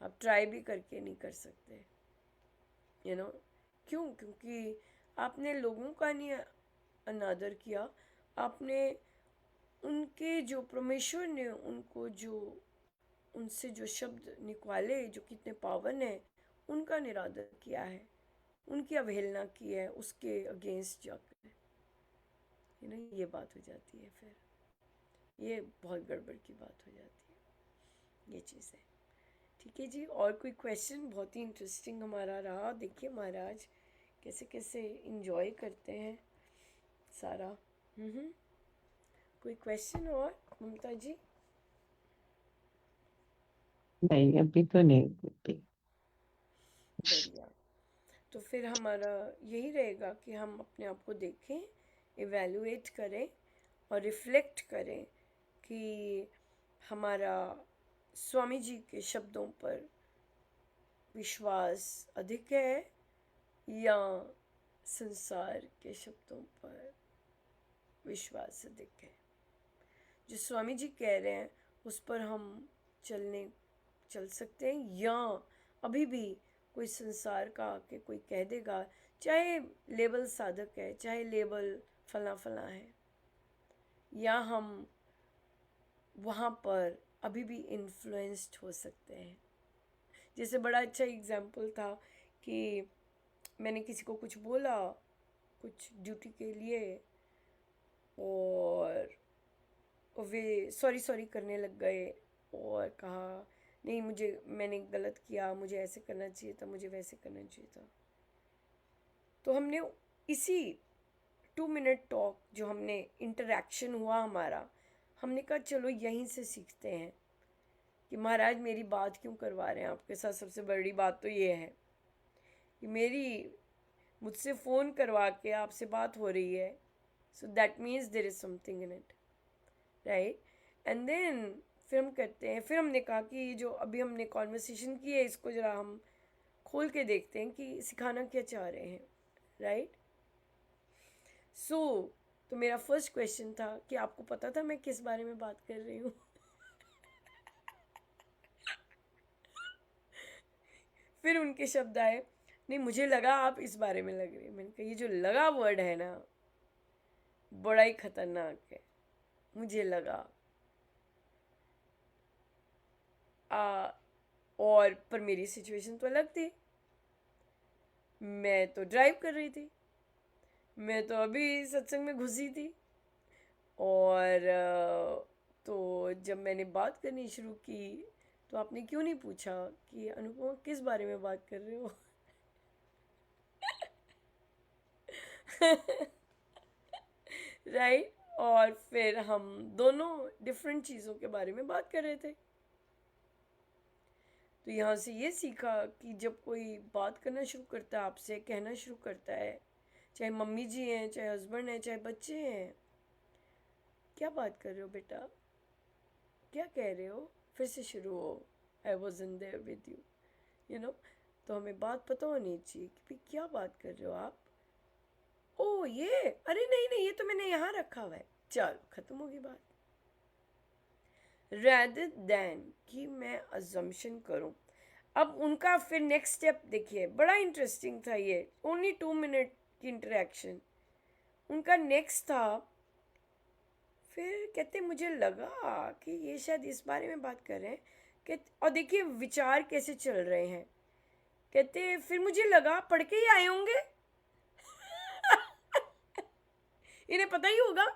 आप ट्राई भी करके नहीं कर सकते, यू नो। क्यों? क्योंकि आपने लोगों का नहीं अनादर किया, आपने उनके जो परमेश्वर ने उनको जो उनसे जो शब्द निकाले जो कितने पावन है, उनका निरादर किया है, उनकी अवहेलना की है उसके अगेंस्ट जाकर, ये बात हो जाती है। फिर ये बहुत गड़बड़ की बात हो जाती है, ये चीज़ है। ठीक है जी, और कोई क्वेश्चन? बहुत ही इंटरेस्टिंग हमारा रहा। देखिए महाराज कैसे कैसे इंजॉय करते हैं सारा। कोई क्वेश्चन और ममता जी? नहीं, अभी तो नहीं अभी। बढ़िया। तो फिर हमारा यही रहेगा कि हम अपने आप को देखें, इवैल्यूएट करें और रिफ्लेक्ट करें कि हमारा स्वामी जी के शब्दों पर विश्वास अधिक है या संसार के शब्दों पर विश्वास अधिक है। जो स्वामी जी कह रहे हैं उस पर हम चल सकते हैं, या अभी भी कोई संसार का आके कोई कह देगा, चाहे लेबल साधक है, चाहे लेबल फला फला है, या हम वहाँ पर अभी भी इन्फ्लुएंस्ड हो सकते हैं। जैसे बड़ा अच्छा एग्जाम्पल था कि मैंने किसी को कुछ बोला कुछ ड्यूटी के लिए, और वे सॉरी सॉरी करने लग गए और कहा नहीं मुझे, मैंने गलत किया, मुझे ऐसे करना चाहिए था, मुझे वैसे करना चाहिए था। तो हमने इसी 2 मिनट टॉक जो हमने इंटरेक्शन हुआ हमारा, हमने कहा चलो यहीं से सीखते हैं कि महाराज मेरी बात क्यों करवा रहे हैं आपके साथ। सबसे बड़ी बात तो ये है कि मुझसे फ़ोन करवा के आपसे बात हो रही है, so that means there is something in it, right. And then फिर हम करते हैं, फिर हमने कहा कि ये जो अभी हमने कॉन्वर्सेशन की है इसको ज़रा हम खोल के देखते हैं कि सिखाना क्या चाह रहे हैं, राइट। सो तो मेरा फर्स्ट क्वेश्चन था कि आपको पता था मैं किस बारे में बात कर रही हूँ? फिर उनके शब्द आए, नहीं मुझे लगा आप इस बारे में लग रही है। मैंने कहा ये जो लगा वर्ड है ना बड़ा ही खतरनाक है। मुझे लगा आ, और पर मेरी सिचुएशन तो अलग थी। मैं तो ड्राइव कर रही थी, मैं तो अभी सत्संग में घुसी थी, और तो जब मैंने बात करनी शुरू की तो आपने क्यों नहीं पूछा कि अनुपमा किस बारे में बात कर रहे हो? राइट। और फिर हम दोनों डिफरेंट चीज़ों के बारे में बात कर रहे थे। तो यहाँ से ये सीखा कि जब कोई बात करना शुरू करता है आपसे, कहना शुरू करता है, चाहे मम्मी जी हैं, चाहे हस्बैंड हैं, चाहे बच्चे हैं, क्या बात कर रहे हो बेटा, क्या कह रहे हो, फिर से शुरू हो, I was in their with you, you know. तो हमें बात पता होनी चाहिए कि भाई क्या बात कर रहे हो आप। ओ ये, अरे नहीं नहीं ये तो मैंने यहाँ रखा हुआ है, चलो ख़त्म होगी बात। rather देन कि मैं अजम्पशन करूं। अब उनका फिर नेक्स्ट स्टेप देखिए, बड़ा इंटरेस्टिंग था ये, ओनली 2 मिनट की इंटरेक्शन। उनका नेक्स्ट था, फिर कहते मुझे लगा कि ये शायद इस बारे में बात कर रहे हैं। और देखिए विचार कैसे चल रहे हैं। कहते फिर मुझे लगा पढ़ के ही आए होंगे। इन्हें पता ही होगा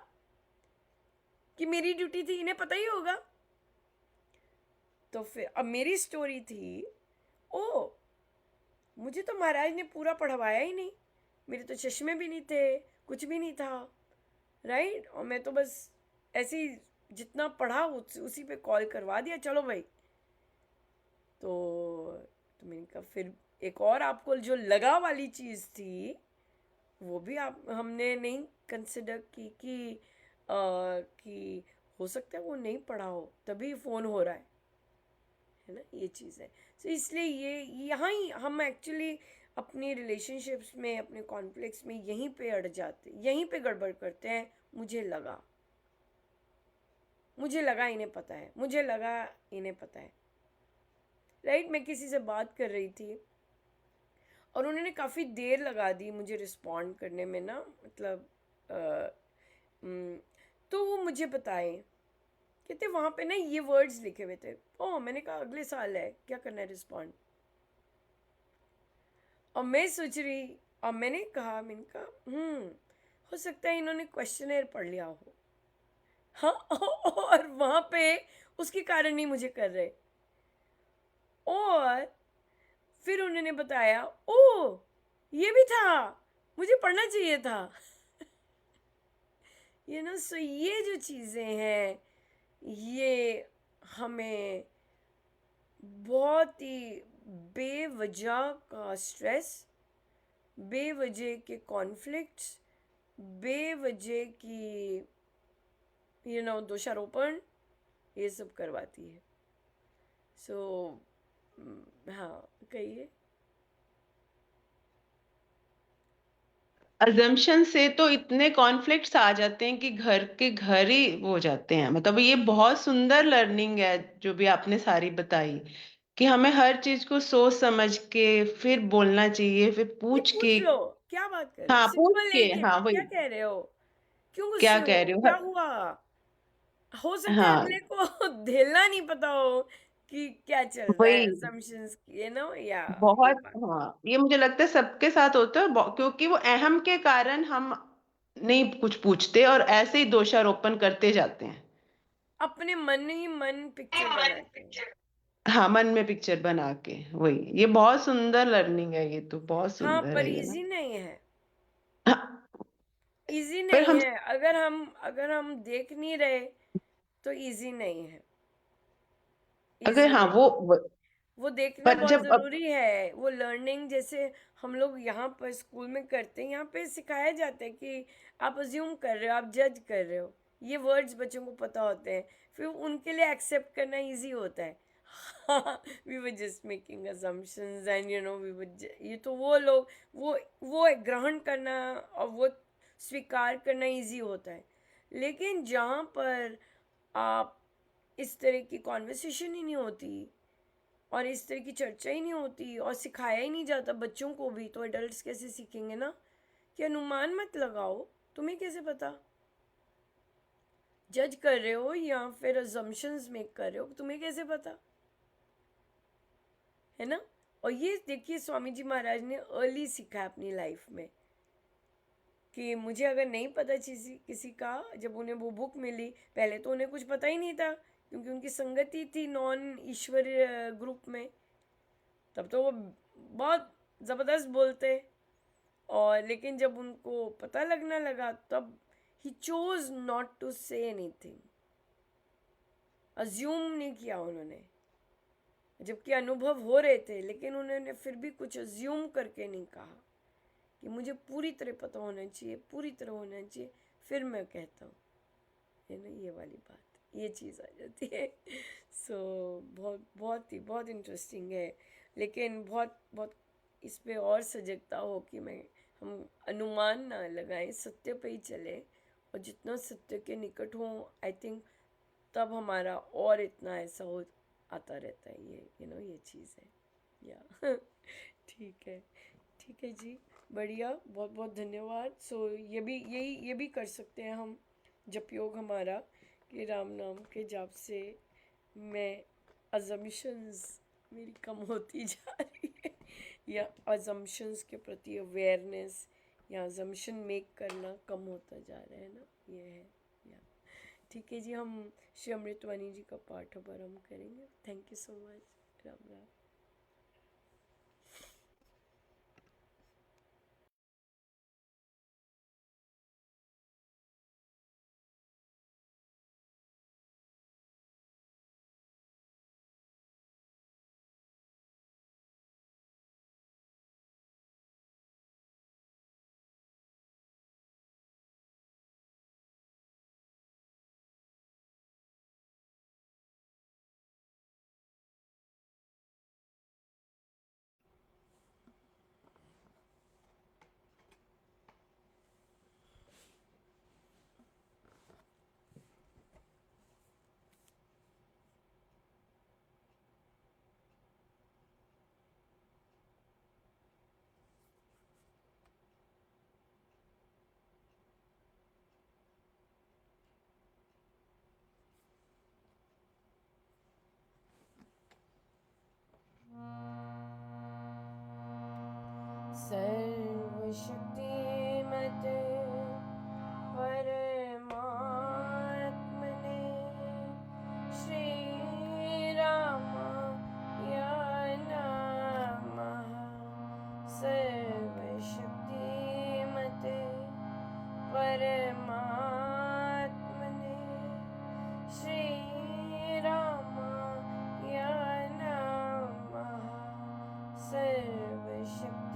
कि मेरी ड्यूटी थी, इन्हें पता ही होगा। तो फिर अब मेरी स्टोरी थी, ओ मुझे तो महाराज ने पूरा पढ़वाया ही नहीं, मेरे तो चश्मे भी नहीं थे, कुछ भी नहीं था, राइट। और मैं तो बस ऐसे ही जितना पढ़ा उसी पे कॉल करवा दिया, चलो भाई। तो मैंने कहा फिर एक और आपको जो लगा वाली चीज़ थी वो भी आप हमने नहीं कंसिडर की कि हो सकता है वो नहीं पढ़ा हो तभी फ़ोन हो रहा है ना, ये चीज़ है। तो इसलिए ये यहाँ ही हम एक्चुअली अपनी रिलेशनशिप्स में, अपने कॉन्फ्लिक्ट्स में यहीं पे अड़ जाते, यहीं पे गड़बड़ करते हैं। मुझे लगा, मुझे लगा इन्हें पता है, मुझे लगा इन्हें पता है। राइट, मैं किसी से बात कर रही थी और उन्होंने काफ़ी देर लगा दी मुझे रिस्पॉन्ड करने में ना, मतलब अ, उम, तो वो मुझे बताए, कहते वहाँ पे ना ये वर्ड्स लिखे हुए थे। ओह, मैंने कहा अगले साल है, क्या करना है रिस्पॉन्ड। और मैं सोच रही, और मैंने कहा हो सकता है इन्होंने क्वेश्चनेयर पढ़ लिया हो। हाँ और वहाँ पे उसके कारण ही मुझे कर रहे। और फिर उन्होंने बताया, ओह ये भी था, मुझे पढ़ना चाहिए था। सो ये जो चीज़ें हैं, ये हमें बहुत ही बेवजह का स्ट्रेस, बेवजह के कॉन्फ्लिक्ट्स, बेवजह की दोषारोपण, ये सब करवाती है। सो हाँ, कहिए। अजम्पशन से तो इतने कॉन्फ्लिक्ट्स आ जाते हैं कि घर के घर ही वो हो जाते हैं। मतलब ये बहुत सुंदर लर्निंग है जो भी आपने सारी बताई, कि हमें हर चीज को सोच समझ के फिर बोलना चाहिए, फिर ये पूछ पूछ के। लो, क्या बात कर रहे हो, हाँ, पूछ सिंपल के। एक है, हाँ, वही। क्या कह रहे हो, क्यों क्या गुस्से कह हो, रहे हो? क्या हुआ। हो सकता है हाँ, अगले को झेलना नहीं पता हो कि क्या चल रहा है, वही। assumptions की, या ये बहुत। बात। हाँ, ये मुझे लगता है सबके साथ होता है, क्योंकि वो अहम के कारण हम नहीं कुछ पूछते और ऐसे ही दोषारोपण करते जाते हैं। अपने मन ही मन पिक्चर बना के। हाँ, मन में पिक्चर बना के। वही, ये बहुत सुंदर लर्निंग है, ये तो बहुत हाँ, सुंदर पर है ये ना। इजी नहीं है, हाँ, इजी पर नहीं हम है। अगर हम देख नहीं रहे तो इजी नहीं है, अगर इजी हाँ नहीं। वो देखना पर बहुत जब अब ज़रूरी है, वो लर्निंग जैसे हम लोग यहाँ पर स्कूल में करते हैं, यहाँ पे सिखाया जाता है कि आप अज्यूम कर रहे हो, आप जज कर रहे हो। ये वर्ड्स बच्चों को पता होते हैं, फिर उनके लिए एक्सेप्ट करना इजी होता है। We were just making assumptions and we were, ये तो वो लोग, वो ग्रहण करना और वो स्वीकार करना इजी होता है। लेकिन जहाँ पर आप, इस तरह की कॉन्वर्सेशन ही नहीं होती और इस तरह की चर्चा ही नहीं होती और सिखाया ही नहीं जाता बच्चों को भी, तो एडल्ट्स कैसे सीखेंगे ना। कि अनुमान मत लगाओ, तुम्हें कैसे पता, जज कर रहे हो या फिर अजम्पशंस मेक कर रहे हो, तुम्हें कैसे पता, है ना। और ये देखिए, स्वामी जी महाराज ने अर्ली सीखा अपनी लाइफ में कि मुझे अगर नहीं पता चीज़ किसी का, जब उन्हें वो बुक मिली, पहले तो उन्हें कुछ पता ही नहीं था क्योंकि उनकी संगति थी नॉन ईश्वरीय ग्रुप में, तब तो वो बहुत ज़बरदस्त बोलते। और लेकिन जब उनको पता लगने लगा, तब ही chose not to say anything, assume नहीं किया उन्होंने, जबकि अनुभव हो रहे थे, लेकिन उन्होंने फिर भी कुछ अज्यूम करके नहीं कहा कि मुझे पूरी तरह पता होना चाहिए, पूरी तरह होना चाहिए, फिर मैं कहता हूँ, है ना, ये वाली बात, ये चीज़ आ जाती है। सो बहुत बहुत ही बहुत इंटरेस्टिंग है, लेकिन बहुत बहुत इस पे और सजगता हो कि मैं हम अनुमान ना लगाएं, सत्य पे ही चले, और जितना सत्य के निकट हो, आई थिंक तब हमारा और इतना ऐसा हो आता रहता है, ये ये चीज़ है, या ठीक है, ठीक है जी, बढ़िया, बहुत बहुत धन्यवाद। सो ये भी कर सकते हैं हम, जप योग हमारा, कि राम नाम के जाप से मैं अजम्पशंस मेरी कम होती जा रही है, या अजम्पशंस के प्रति अवेयरनेस या अजम्पशन मेक करना कम होता जा रहा है ना, ये है, या ठीक है जी। हम श्री अमृतवाणी जी का पाठ अब आरम्भ करेंगे। Thank you so much. Ram Ram. सर्वशक्तिमते परमात्मने श्रीरामाय नमः। सर्वशक्तिमते परमात्मने श्रीरामाय नमः। सर्वशक्तिमते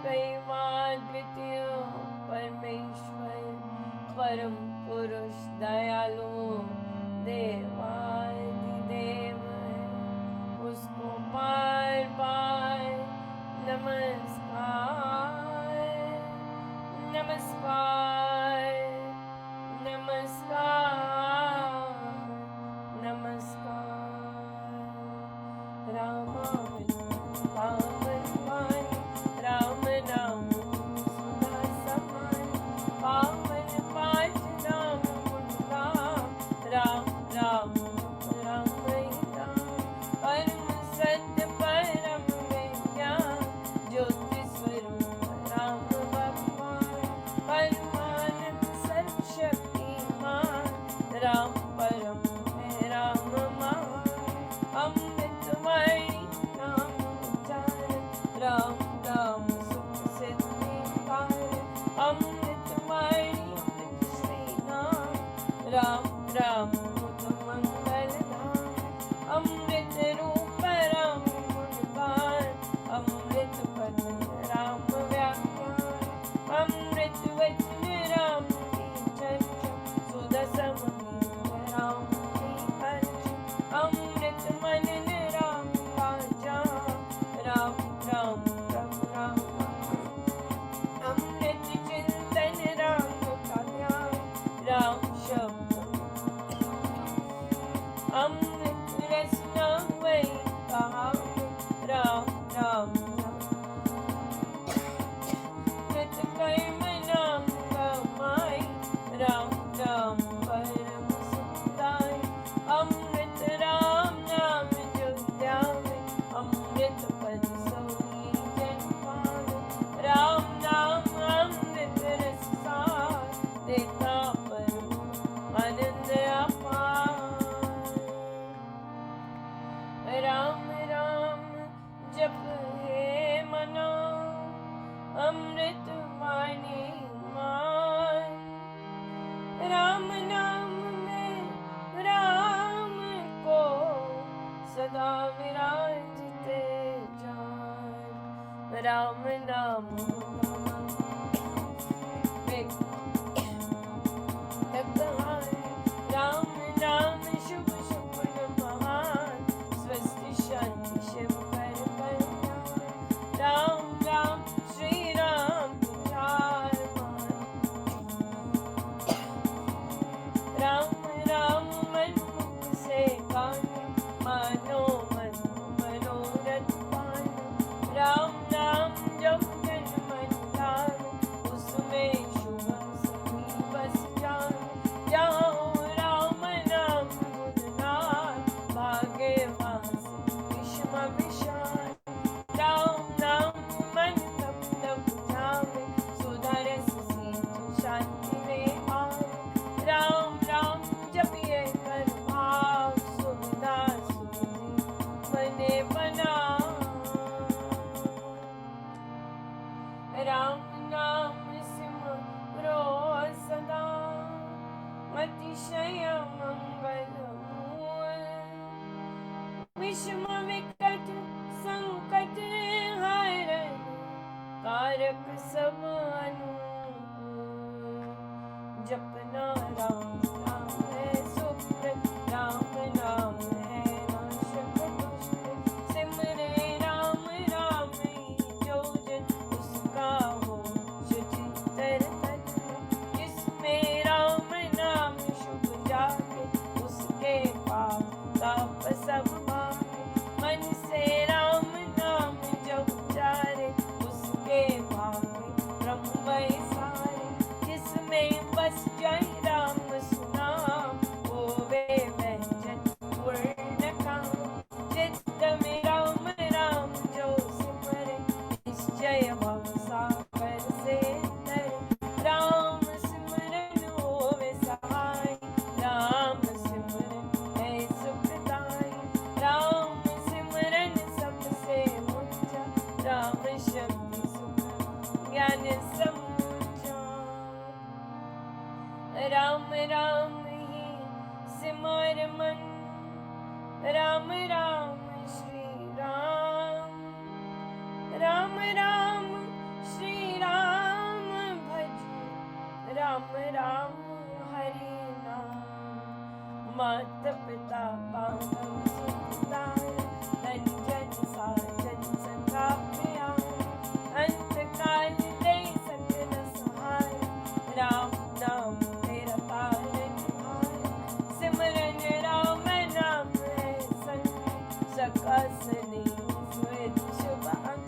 एकैवाद्वितीय परमेश्वर परम पुरुष दयालु देवादिदेव है, उसको बार बार नमस्कार नमस्कार नमस्कार नमस्कार। रामायण पावन वाणी राम नाम सुधा समान, पावन पाठ राम गुण गाम, राम राम राम राम। परम सत्य परम विज्ञान ज्योति स्वरूप राम भगवान, परमानंद सर्वशक्तिमान राम परम है राम महान। अमृतवाणी नाम उच्चारण राम नाम सुख सिद्धि कारण, अमृतवाणी अमृत श्री नाम राम राम मुद मंगल धाम। अमृत रूप राम गुणगान, अमृत बचन राम व्याख्यान, अमृत वचन राम की चर्चा, सुधा सम राम की हर्ष। अमृत मनन राम का जाप, राम राम प्रभु राम। अमृत चिंतन राम का ध्यान, राम शब्द। अमृत रसना वही कहा, राम राम कृत कर्म नाम कमाई, राम राम परम सुखदाई। अमृत राम नाम जो ध्यावे, अमृत पद सोई जन पावे। राम नाम अमृत रस सार, देता परम आनंद अपार। राम राम जप हे मना, अमृत वाणी मान। राम नाम में राम को सदा विराजते जान, राम नाम राम नाम शुभ शुभ महान, स्वस्ति शांति शिव कर कल्याण। राम राम श्री राम चार मान, राम राम मन मुख से गाना, मानो मन मनोरथ पाना। राम नाम जब जन मन लाना, उसमें शुभ सभी बस जाना। जाओ राम नाम गुण गान, भागे वहाँ से विषम विशाल। राम नाम मन तब तब जावे, सुधा रस सींच शांति में आवे। राम राम जपिए कर भाव, सुविधा सुधि मने बना। राम नाम सिमरो सदा, अतिशय मंगल मूल। विषम विकट संकट हरण, कारक सब अनुकूल। जपना राम नाम है सुप्रत, राम नाम है नाशक दुष्ट। सिमरे राम राम ही जो जन, उसका हो सुचितर तन। जिसमें राम नाम शुभ जागे, उसके पाप ताप सब भागे। मन से राम नाम जब उचारे, उसके भागे ब्रह्म वै सारे। जिसमें बस जाए राम सुनाम, होवे वह जन पूर्ण काम। चित्त में राम राम जो सिमरे, निश्चय भव सागर से तरे। राम सिमरन होवे सहाय, राम सिमरन है सुखदाई। राम सिमरन सबसे ऊंचा, राम शक्ति सुख ज्ञान समूचा। राम राम ही सिमर मन, राम राम श्री राम। राम राम प्रकाशने स्मृति शुभ अंग,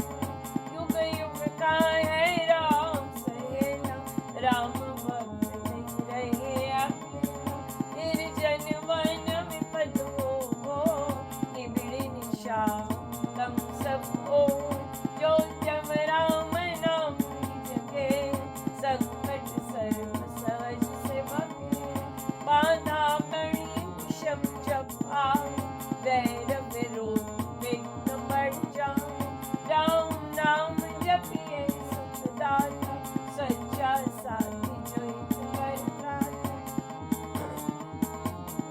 युग युग का है राम सहेला, राम भक्त नहीं रहे अकेला, निर्जन वन में पद हो, निबिड़ निशा कम सब हो, जो जब राम नाम की जगे, संकट सर्व सहज से भगे, बाधा कड़ी विषम जब आए, वैर विरोध विघ्न बढ़ जाए, राम नाम जपिए सुखदाता, सच्चा साथी जो हित कर त्राता,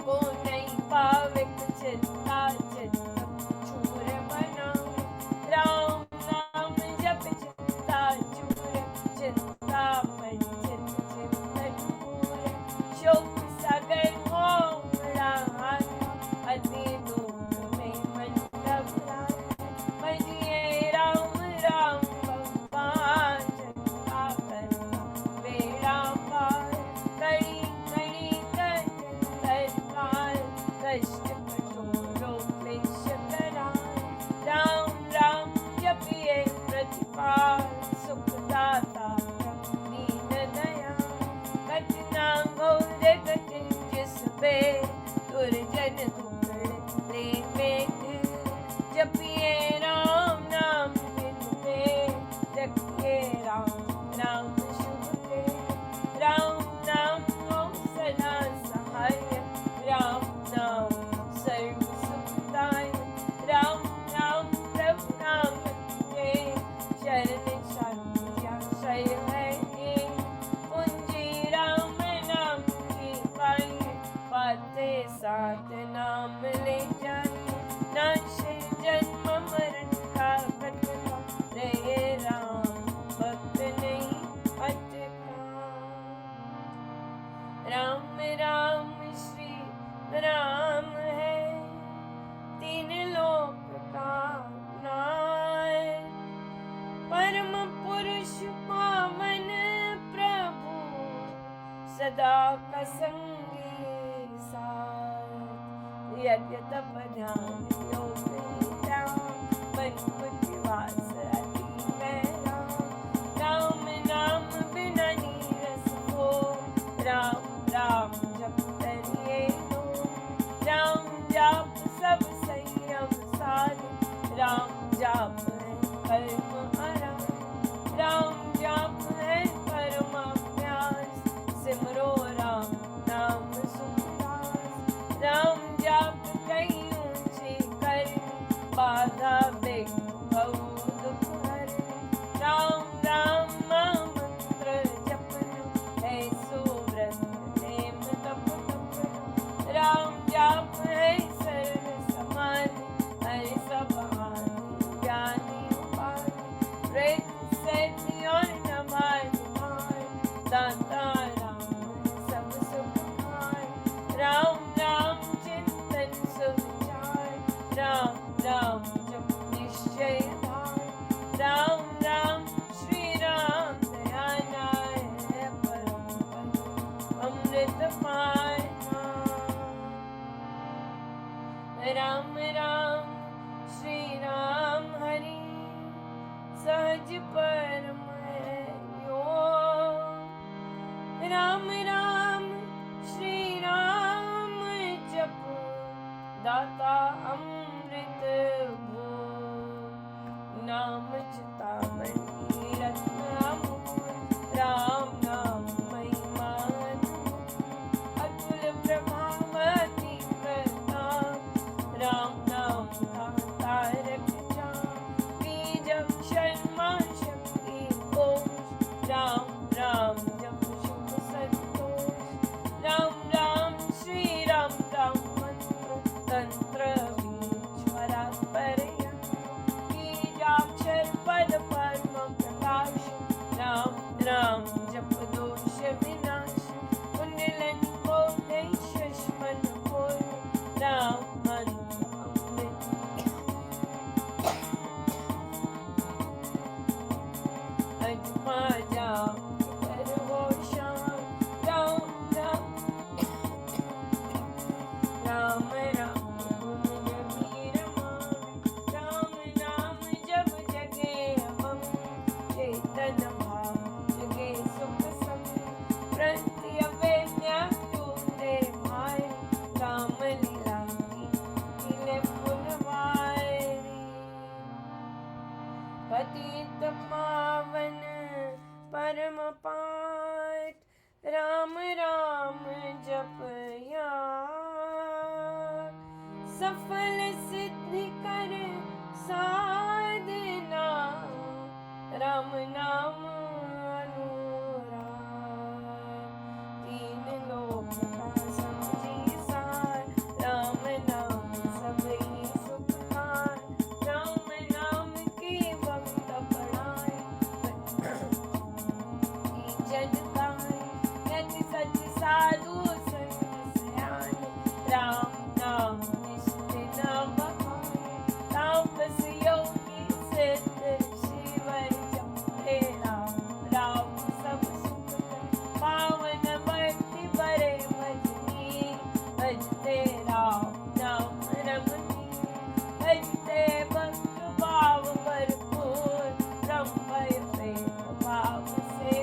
को नहीं पावे चिंता चित्त चूर बनाए, राम नाम जप चिंता चूर, चिंता पर चित चिंतन पूर, शोक सागर हो रहा, अति दुख में मन घबराए, भजिए राम राम भगवान, जगता करता बेड़ा पार, कड़ी कड़ी कठिन सरकार, कष्ट कठोरों क्लेश कराए, राम राम जपिए प्रतिपाल, सुखदाता दीन दया, कठिना घोर कठिन जिस पे, दुर्जन दुर्गण ले बैठे, जपिए राम नाम दिन में, रखिए राम नाम शुभ के, राम नाम हो सदा सहाय, राम नाम सर्व सुखदाय, राम नाम प्रभु नाम के, शरण शांति आश्रय है ये, पूंजी राम नाम की पाइए, पाते साथ नाम ले जाइए, नाशे जन्म मरण का कटका, रहे राम भक्त नहीं अटका, राम राम श्री राम है, तीन लोक का नाथ, परम पुरुष पावन प्रभु, सदा का संगी साथ, यज्ञ तप ध्यान योग नित्यान, बनपति वास अति मैला, राम नाम बिना नीरस हो, राम राम जप करिए लो, राम जाप सब संयम साध, राम जाप है कर्म आराम, राम जाप है परम अभ्यास, सिमरो राम नाम सुखदास, राम जाप कई ऊंचे कर, बाधा विघ्न बहु दुख हर, राम राम मंत्र जपना है सुव्रत नेम तप तपना, राम जाप है सर्व समाधि, हरि सब हानि ज्ञानी उपाधि, प्रेत सैति और नमाज मार, दाता राम सब सुख खाय, राम राम चिंतन सुविचार, राम राम जप निश्चय धार, राम राम श्री राम दयानाय है, परम पद अमृत पाय, राम राम श्री राम हरि, सहज परम है योग, राम राम श्री राम जप, दाता अमृत भोग, नाम चितामणि रत्न अमोल, राम नाम महिमा अतुल प्रभावती प्रताप, राम नाम का तारक जाप, बीज शर्मा शक्ति कोश, राम राम जप शुभ संतोष, राम राम श्री राम राम मंत्र, तंत्र बीज परात्पर यंत्र, बीजाक्षर पद परम प्रकाश, सफल सिद्धि कर साधना, राम नाम अनुराग। तीन लोक का समझी सार, राम नाम सबही सुखदार। राम नाम की भक्त पढ़ाए, जन गाए। यति सच साधु संत सयाने, राम नाम निश्चित न बखाने। तापस योगी सिद्ध शिवर जपते, राम राम सब सुख करे। पावन भक्ति बरे भजनी, भजते राम नाम रमनी। भजते भक्त भाव भरपूर, ब्रह्म भय प्रेम भाव से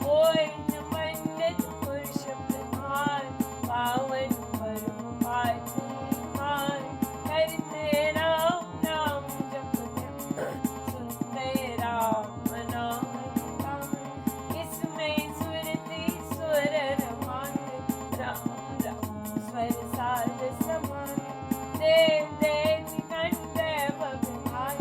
होय न पंडित पुरुष प्रधान। पावन परम पावन करते राम नाम जपते, सुनते राम नाम गान। इसमें सुरति सुर रमान, राम राम स्वर साध समान। देव देव कंठ भगवान,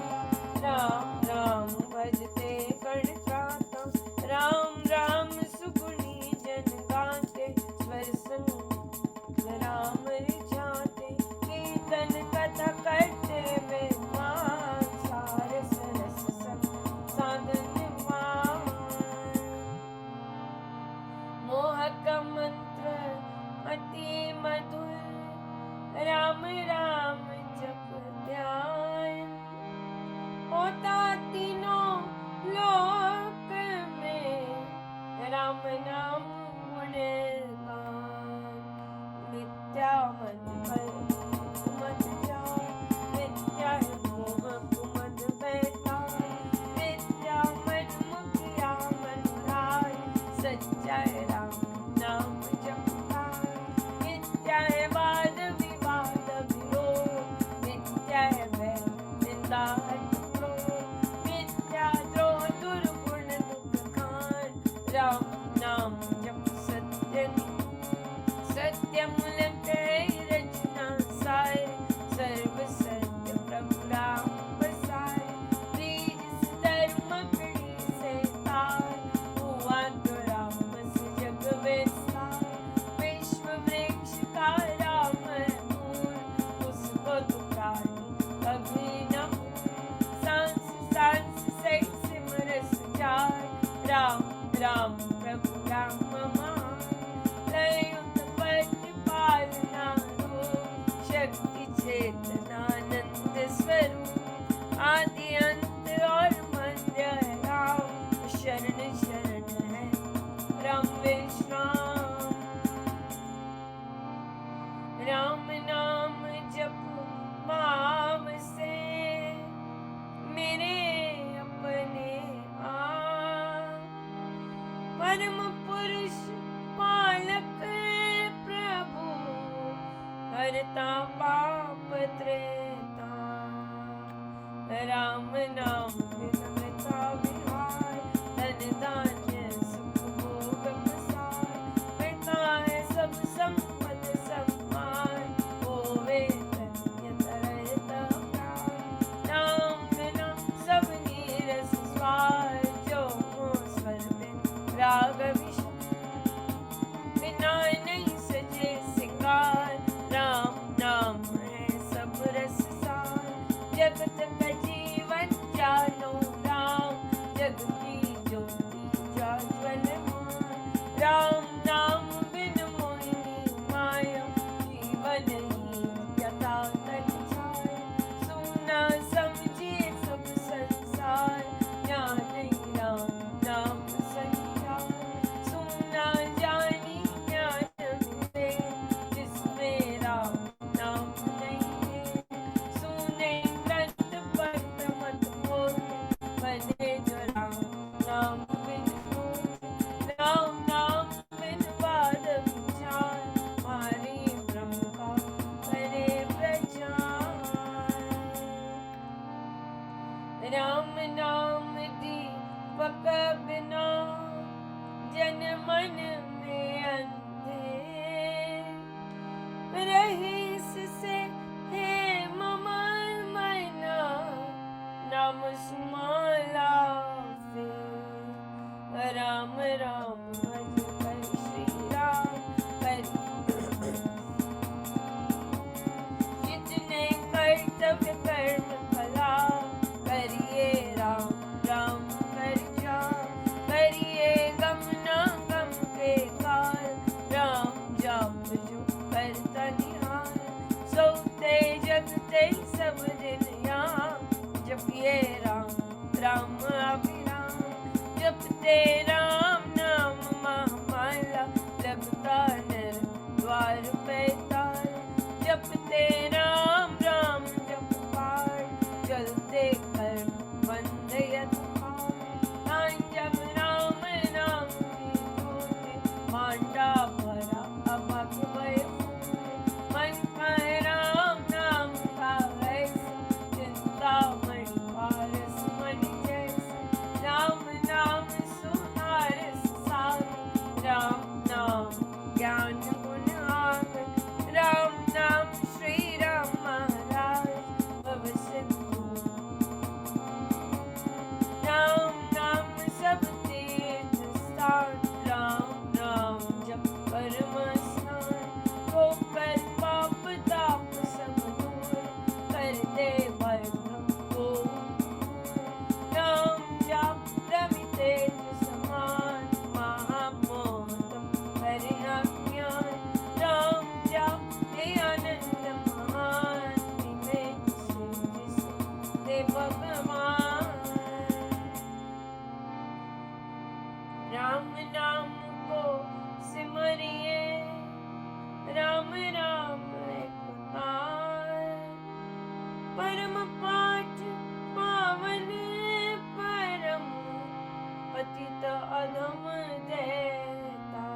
राम राम भजते गण त्राता। राम राम सुगुणी जन गाते, स्वर संग राम रिझाते। कीर्तन कथा करते विद्वान, सार सरस सब साधन मान। मोहक मंत्र अति मधुर, राम राम जप ध्यान। होता तीनों लोक में, राम नाम गुणगान। मिथ्या मत पर मत जाओ, मिथ्या मोह मत बैठाओ। मिथ्या मन मुखिया मनोराय, सच्चा राम नाम जपताय। मिथ्या वाद विवाद विरोध, मिथ्या वैर निंदा क्रोध। मिथ्या द्रोह दुर्गुण दुख खान, राम नाम जप सत्य सत्य मूलक रचना सार। सर्व सत्य प्रभु राम बसाए, त्रिज धर्म कड़ी से तार। हुआ तो राम से जग विस्तार, विश्व वृक्ष का राम मूल। उसको तो प्राणी कभी न भूल, सांस सांस से सिमरस जाए। राम राम प्रभु राम महान, लय उत्पत्ति पालना रूप। शक्ति चेतनानंद स्वरूप, आदि अंत और मध्य राम। शरण शरण है राम विश्राम। राम नाम जप माम से, मेरे अपने आप। परम पुरुष पालक प्रभु, हरता पाप त्रेता। राम नाम विनम्रता विहार, धन धान्य सुख भोग प्रसार। पिता है सब संपद सम्मान, होवे धन्य तरता प्राण। नाम बिना सब नीरस स्वार, जो हो स्वर बिन राग विशाल। बिना नहीं सजे सिंगार, राम नाम है सब रस सार। जगत का जीवन जानो राम, कर्तव्य कर्म भला, करिए राम राम कर जा, करिए गम न गम के काल, राम जाप जो करता निहाल, सोते जगते सब दिन यहाँ, जपिए राम राम अभिराम, जपते राम नाम महामाला, लगता नर द्वार पे ताला, जपते राम राम जपपाल, चलते कर बंद यथाल, जब राम नाम की धूल, मांडा भरा अभग भय फूल, मन में राम नाम का ऐसा, चिंता मणि पारस मणि जैसा, राम नाम सुनारस सागर, राम नाम ज्ञान गुण आगर, राम नाम श्री राम महाराज भव सिंधु, राम नाम सब तीर्थ स्थान, राम नाम जप परम स्नान, को कर पाप ताप सब दूर, कर दे भय भ्रम को राम जाप रवि तेज समान, महामोहतम करे अज्ञान, राम जाप ये आनंद महान, विवेक से जिसे दे भगवान, राम नाम को सिमरिए, राम राम एक कार, परम पाठ पावन परम, पतित अधम देता,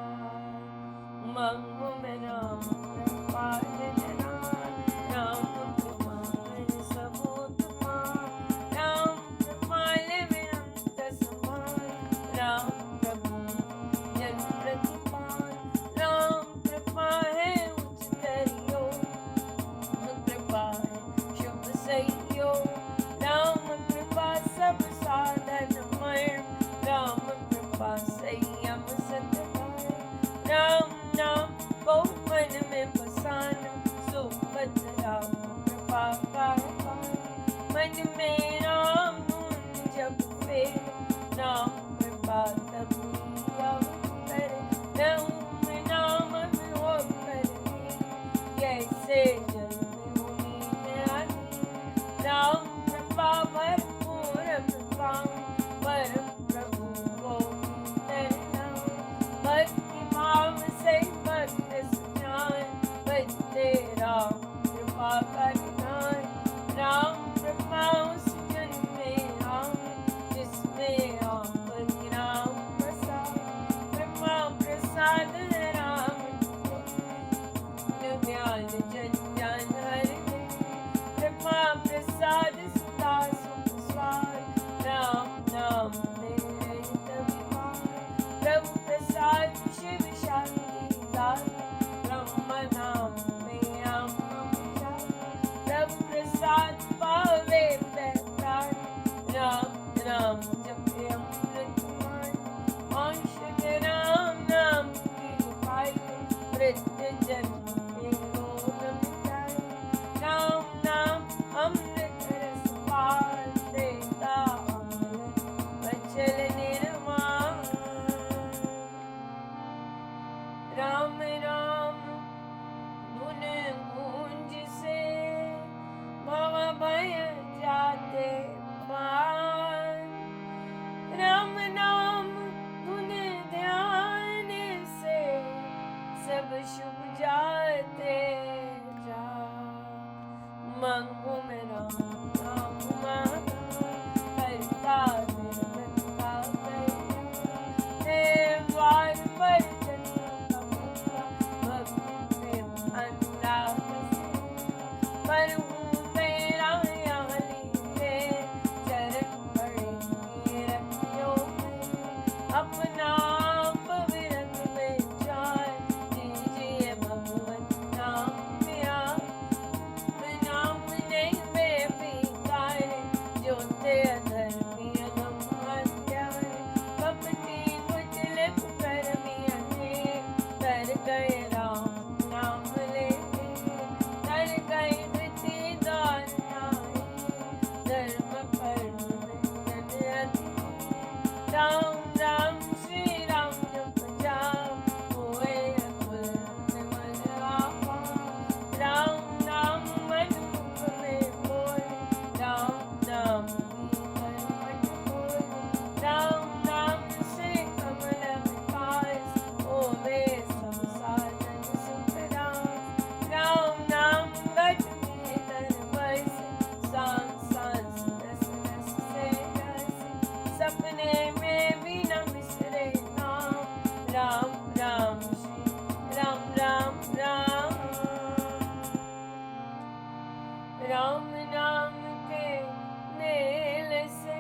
मंगो में राम कृपाल जनार, राम कृपाल सबूत पार, राम कृपाल विरंत समान, राम प्रभु जन प्रतिपाल, राम कृपा है उच्चतरियो, कृपा है शुभ सहियो, राम कृपा सब साधन मर्म, राम कृपा संयम सतधर्म, राम नाम को मन में बसाना, सुखद राम कृपा का पाना, मन में राम गुण जब फेर, राम कृपा तभी अवतर, रहूं नाम में हो कर, जैसे जल में होनी आनी, राम कृपा भरपूर कृपा, परम प्रभु को तरना, भक्ति भाव से भक्त सुजान, बजते राम कृपा का निधान, राम कृपा उस जन में आवे, जिसमें आप राम प्रसाद, कृपा प्रसाद राम ज्ञान जन जान हर, कृपा प्रसाद सुता सुख स्वाद, राम नाम मेरे तभी पार, प्रभु प्रसाद शिव शांति दाता, ब्रह्म नाम में आम विचार, प्रभु प्रसाद पावे पैतार, राम नाम जपे अमृतमान, औषध राम नाम की पाई, मृत्यु जन्म के रोग मिटाए, राम नाम अमृत रस पान, देता अमृत बचल निर्माण, राम राम धुन गूंज से भव भय जाते पार, राम नाम धुन ध्यान से सब शुभ जाते जा, मंगो में राम नाम महाकाल, करता निर्बंधा कल्याण, देव द्वार पर जन्म का मुक्ता, भक्ति प्रेम अनुराग से, पर हूँ तेरा यहाँ लीजे, चरण पड़े रखियो अपना आप विरंग में जाए, दीजिए भगवत नाम प्यार, नाम नहीं में पीतारे, जो ते अधर्मी अधम हत्यारे, कपटी कुचले कुकर्मी अनेक, तर गए राम नाम लेके, तर गए धृति राम नाम के मेल से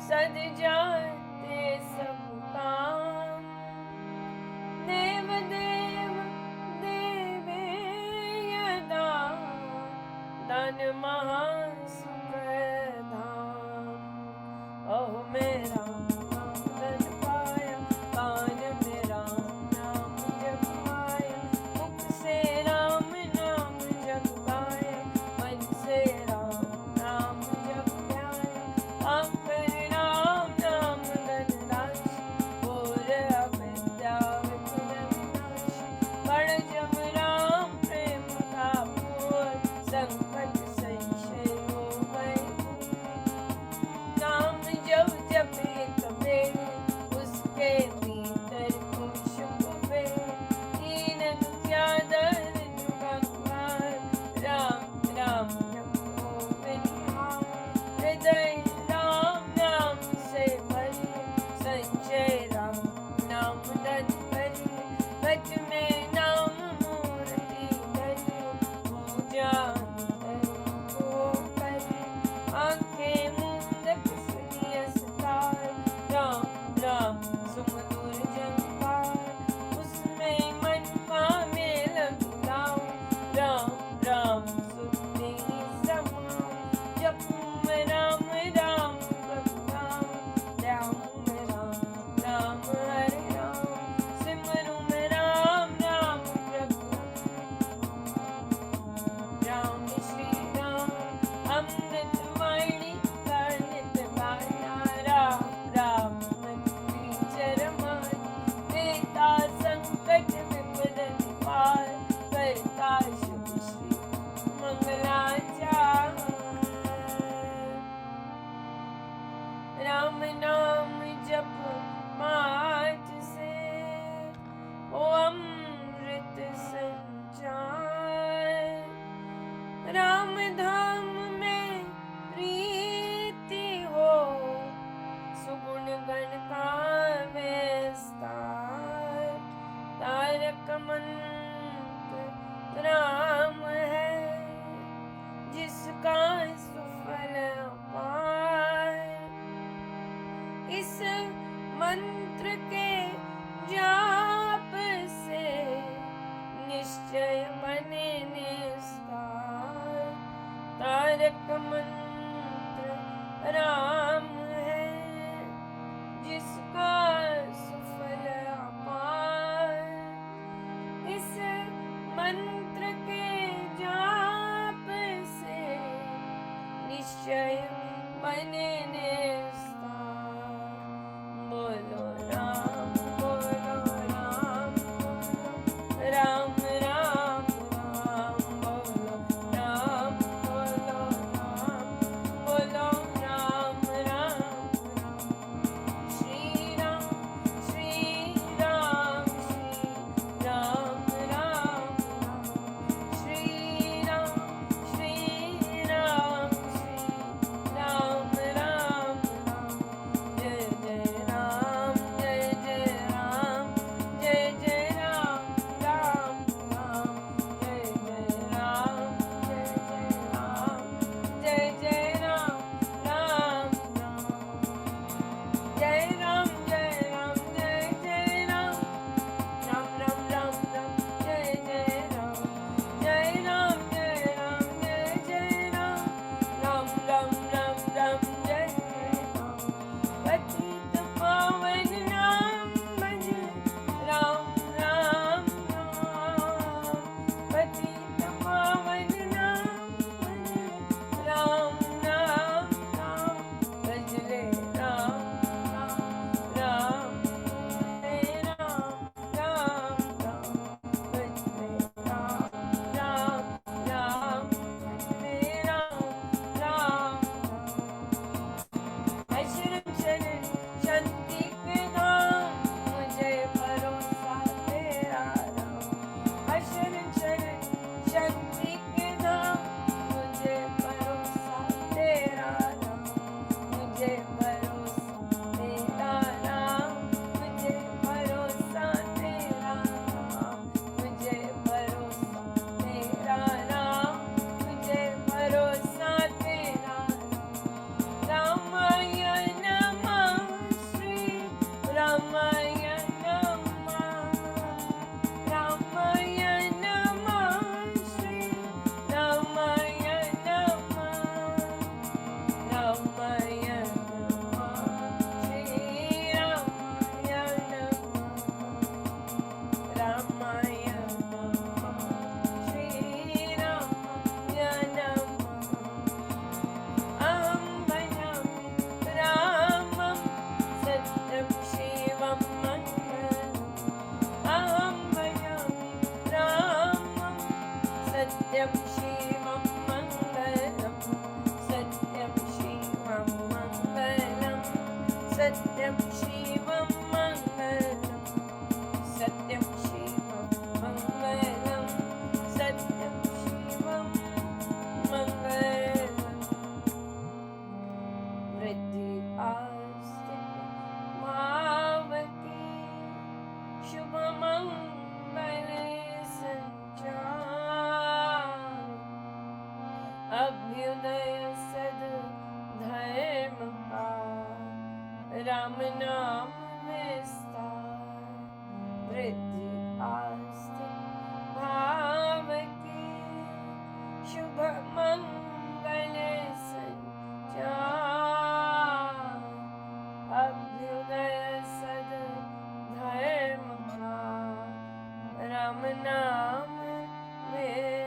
सद जाते सब काम। देव देव देवे यदा दान महासुख धाम। अहो मेरा नाम धन पाया, कान में राम नाम जप पाया। मुख से राम नाम जप गाया, मन से राम नाम जप ध्याया। आकर राम नाम धन राशि, और अविद्या विघ्न विनाशी। बड़ जब राम प्रेम का पूर, संकट संशय हो गए दूर। नाम जब जपे कबे, उसके भीतर खुश हुए। दीन दुखिया दरिद्र कंगाल, राम राम जपो बलिहार। हृदय राम नाम से भरे, संचय राम नाम धन भरे। बच में नाम मूर्ति धरे, पूजा को करे। आंखें मूंद किसकी अस्तार, राम राम सुमधुर जंकार। उसमें मन का मेल मिलाओ, राम राम सुनते ही समाओ। जपूं मैं राम राम प्रभु राम, ध्याऊं मैं राम राम हरे राम। सिमरूं मैं राम राम प्रभु राम श्री राम। अमृत वाणी का नित गाना, राम राम मन बीच रमाना। देता संकट विपद निवार, करता शुभ श्री मंगलाचार। राम नाम जप मात से, ओ अमृत संचार। राम धाम में प्रीति हो, सुगुण गण का विस्तार। तारक मंत्र राम है, जिसका सुफल अपार। इस मंत्र के जाप से निश्चय बने निस्तार। तारक मंत्र राम है, जिसका सुफल अपार। इस मंत्र के जाप से निश्चय बने निस्तार। बोलो राम, बोलो राम, बोलो राम राम राम। बोलो राम, बोलो राम, बोलो राम राम राम। श्री राम श्री राम, श्री राम राम राम। श्री राम श्री राम, श्री राम राम अभ्युदय सद धर्म का, राम नाम विस्तार, वृद्धि आस्था भाव की, शुभ मंगल संचार, अभ्युदय सद धर्म का, राम नाम विस्तार।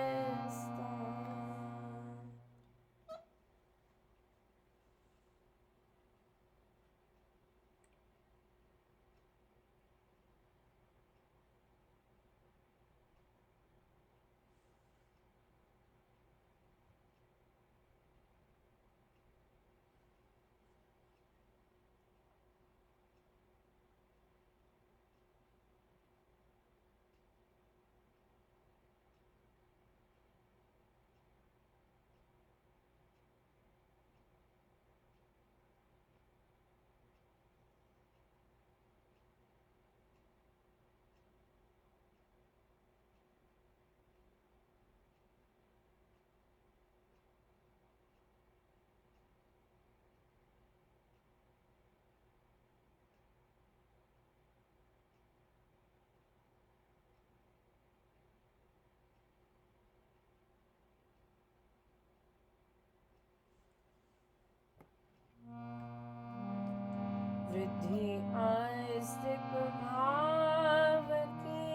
वृद्धि आस्तिक भाव की,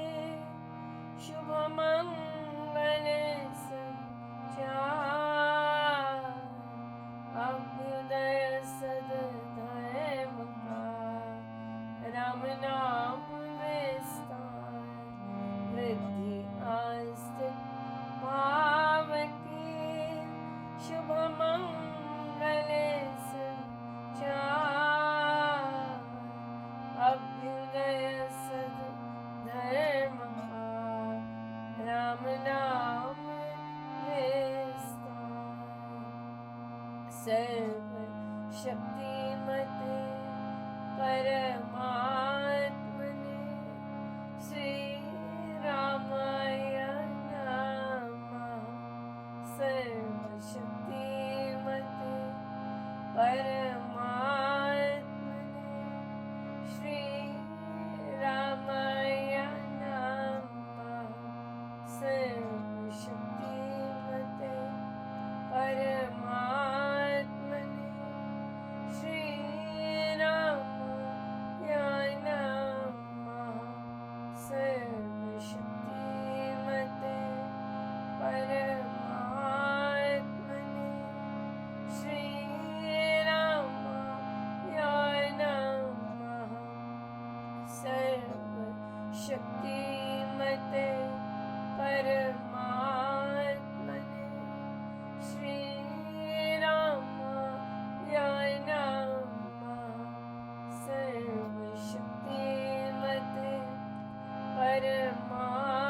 शुभ मंगल संचार, अभ्युदय सद धर्म का, राम नाम विस्तार, वृद्धि आस्तिक भाव की, शुभ मंगल संचार, अभ्युदय सद धर्म का, राम नाम विस्तार, सर्व शक्तिमते परमात्मने, श्री रामाय नमः, सर्व शक्तिमते परमात्मने, श्री रामाय नमः, सर्व शक्तिमते परमात्मने, श्री रामाय नमः, सर्व शक्तिमते परमात्मने, श्री रामाय नमः, सर्व शक्तिमते परमात्मने, श्री रामाय नमः, सर्व शक्तिमते परमात्मने,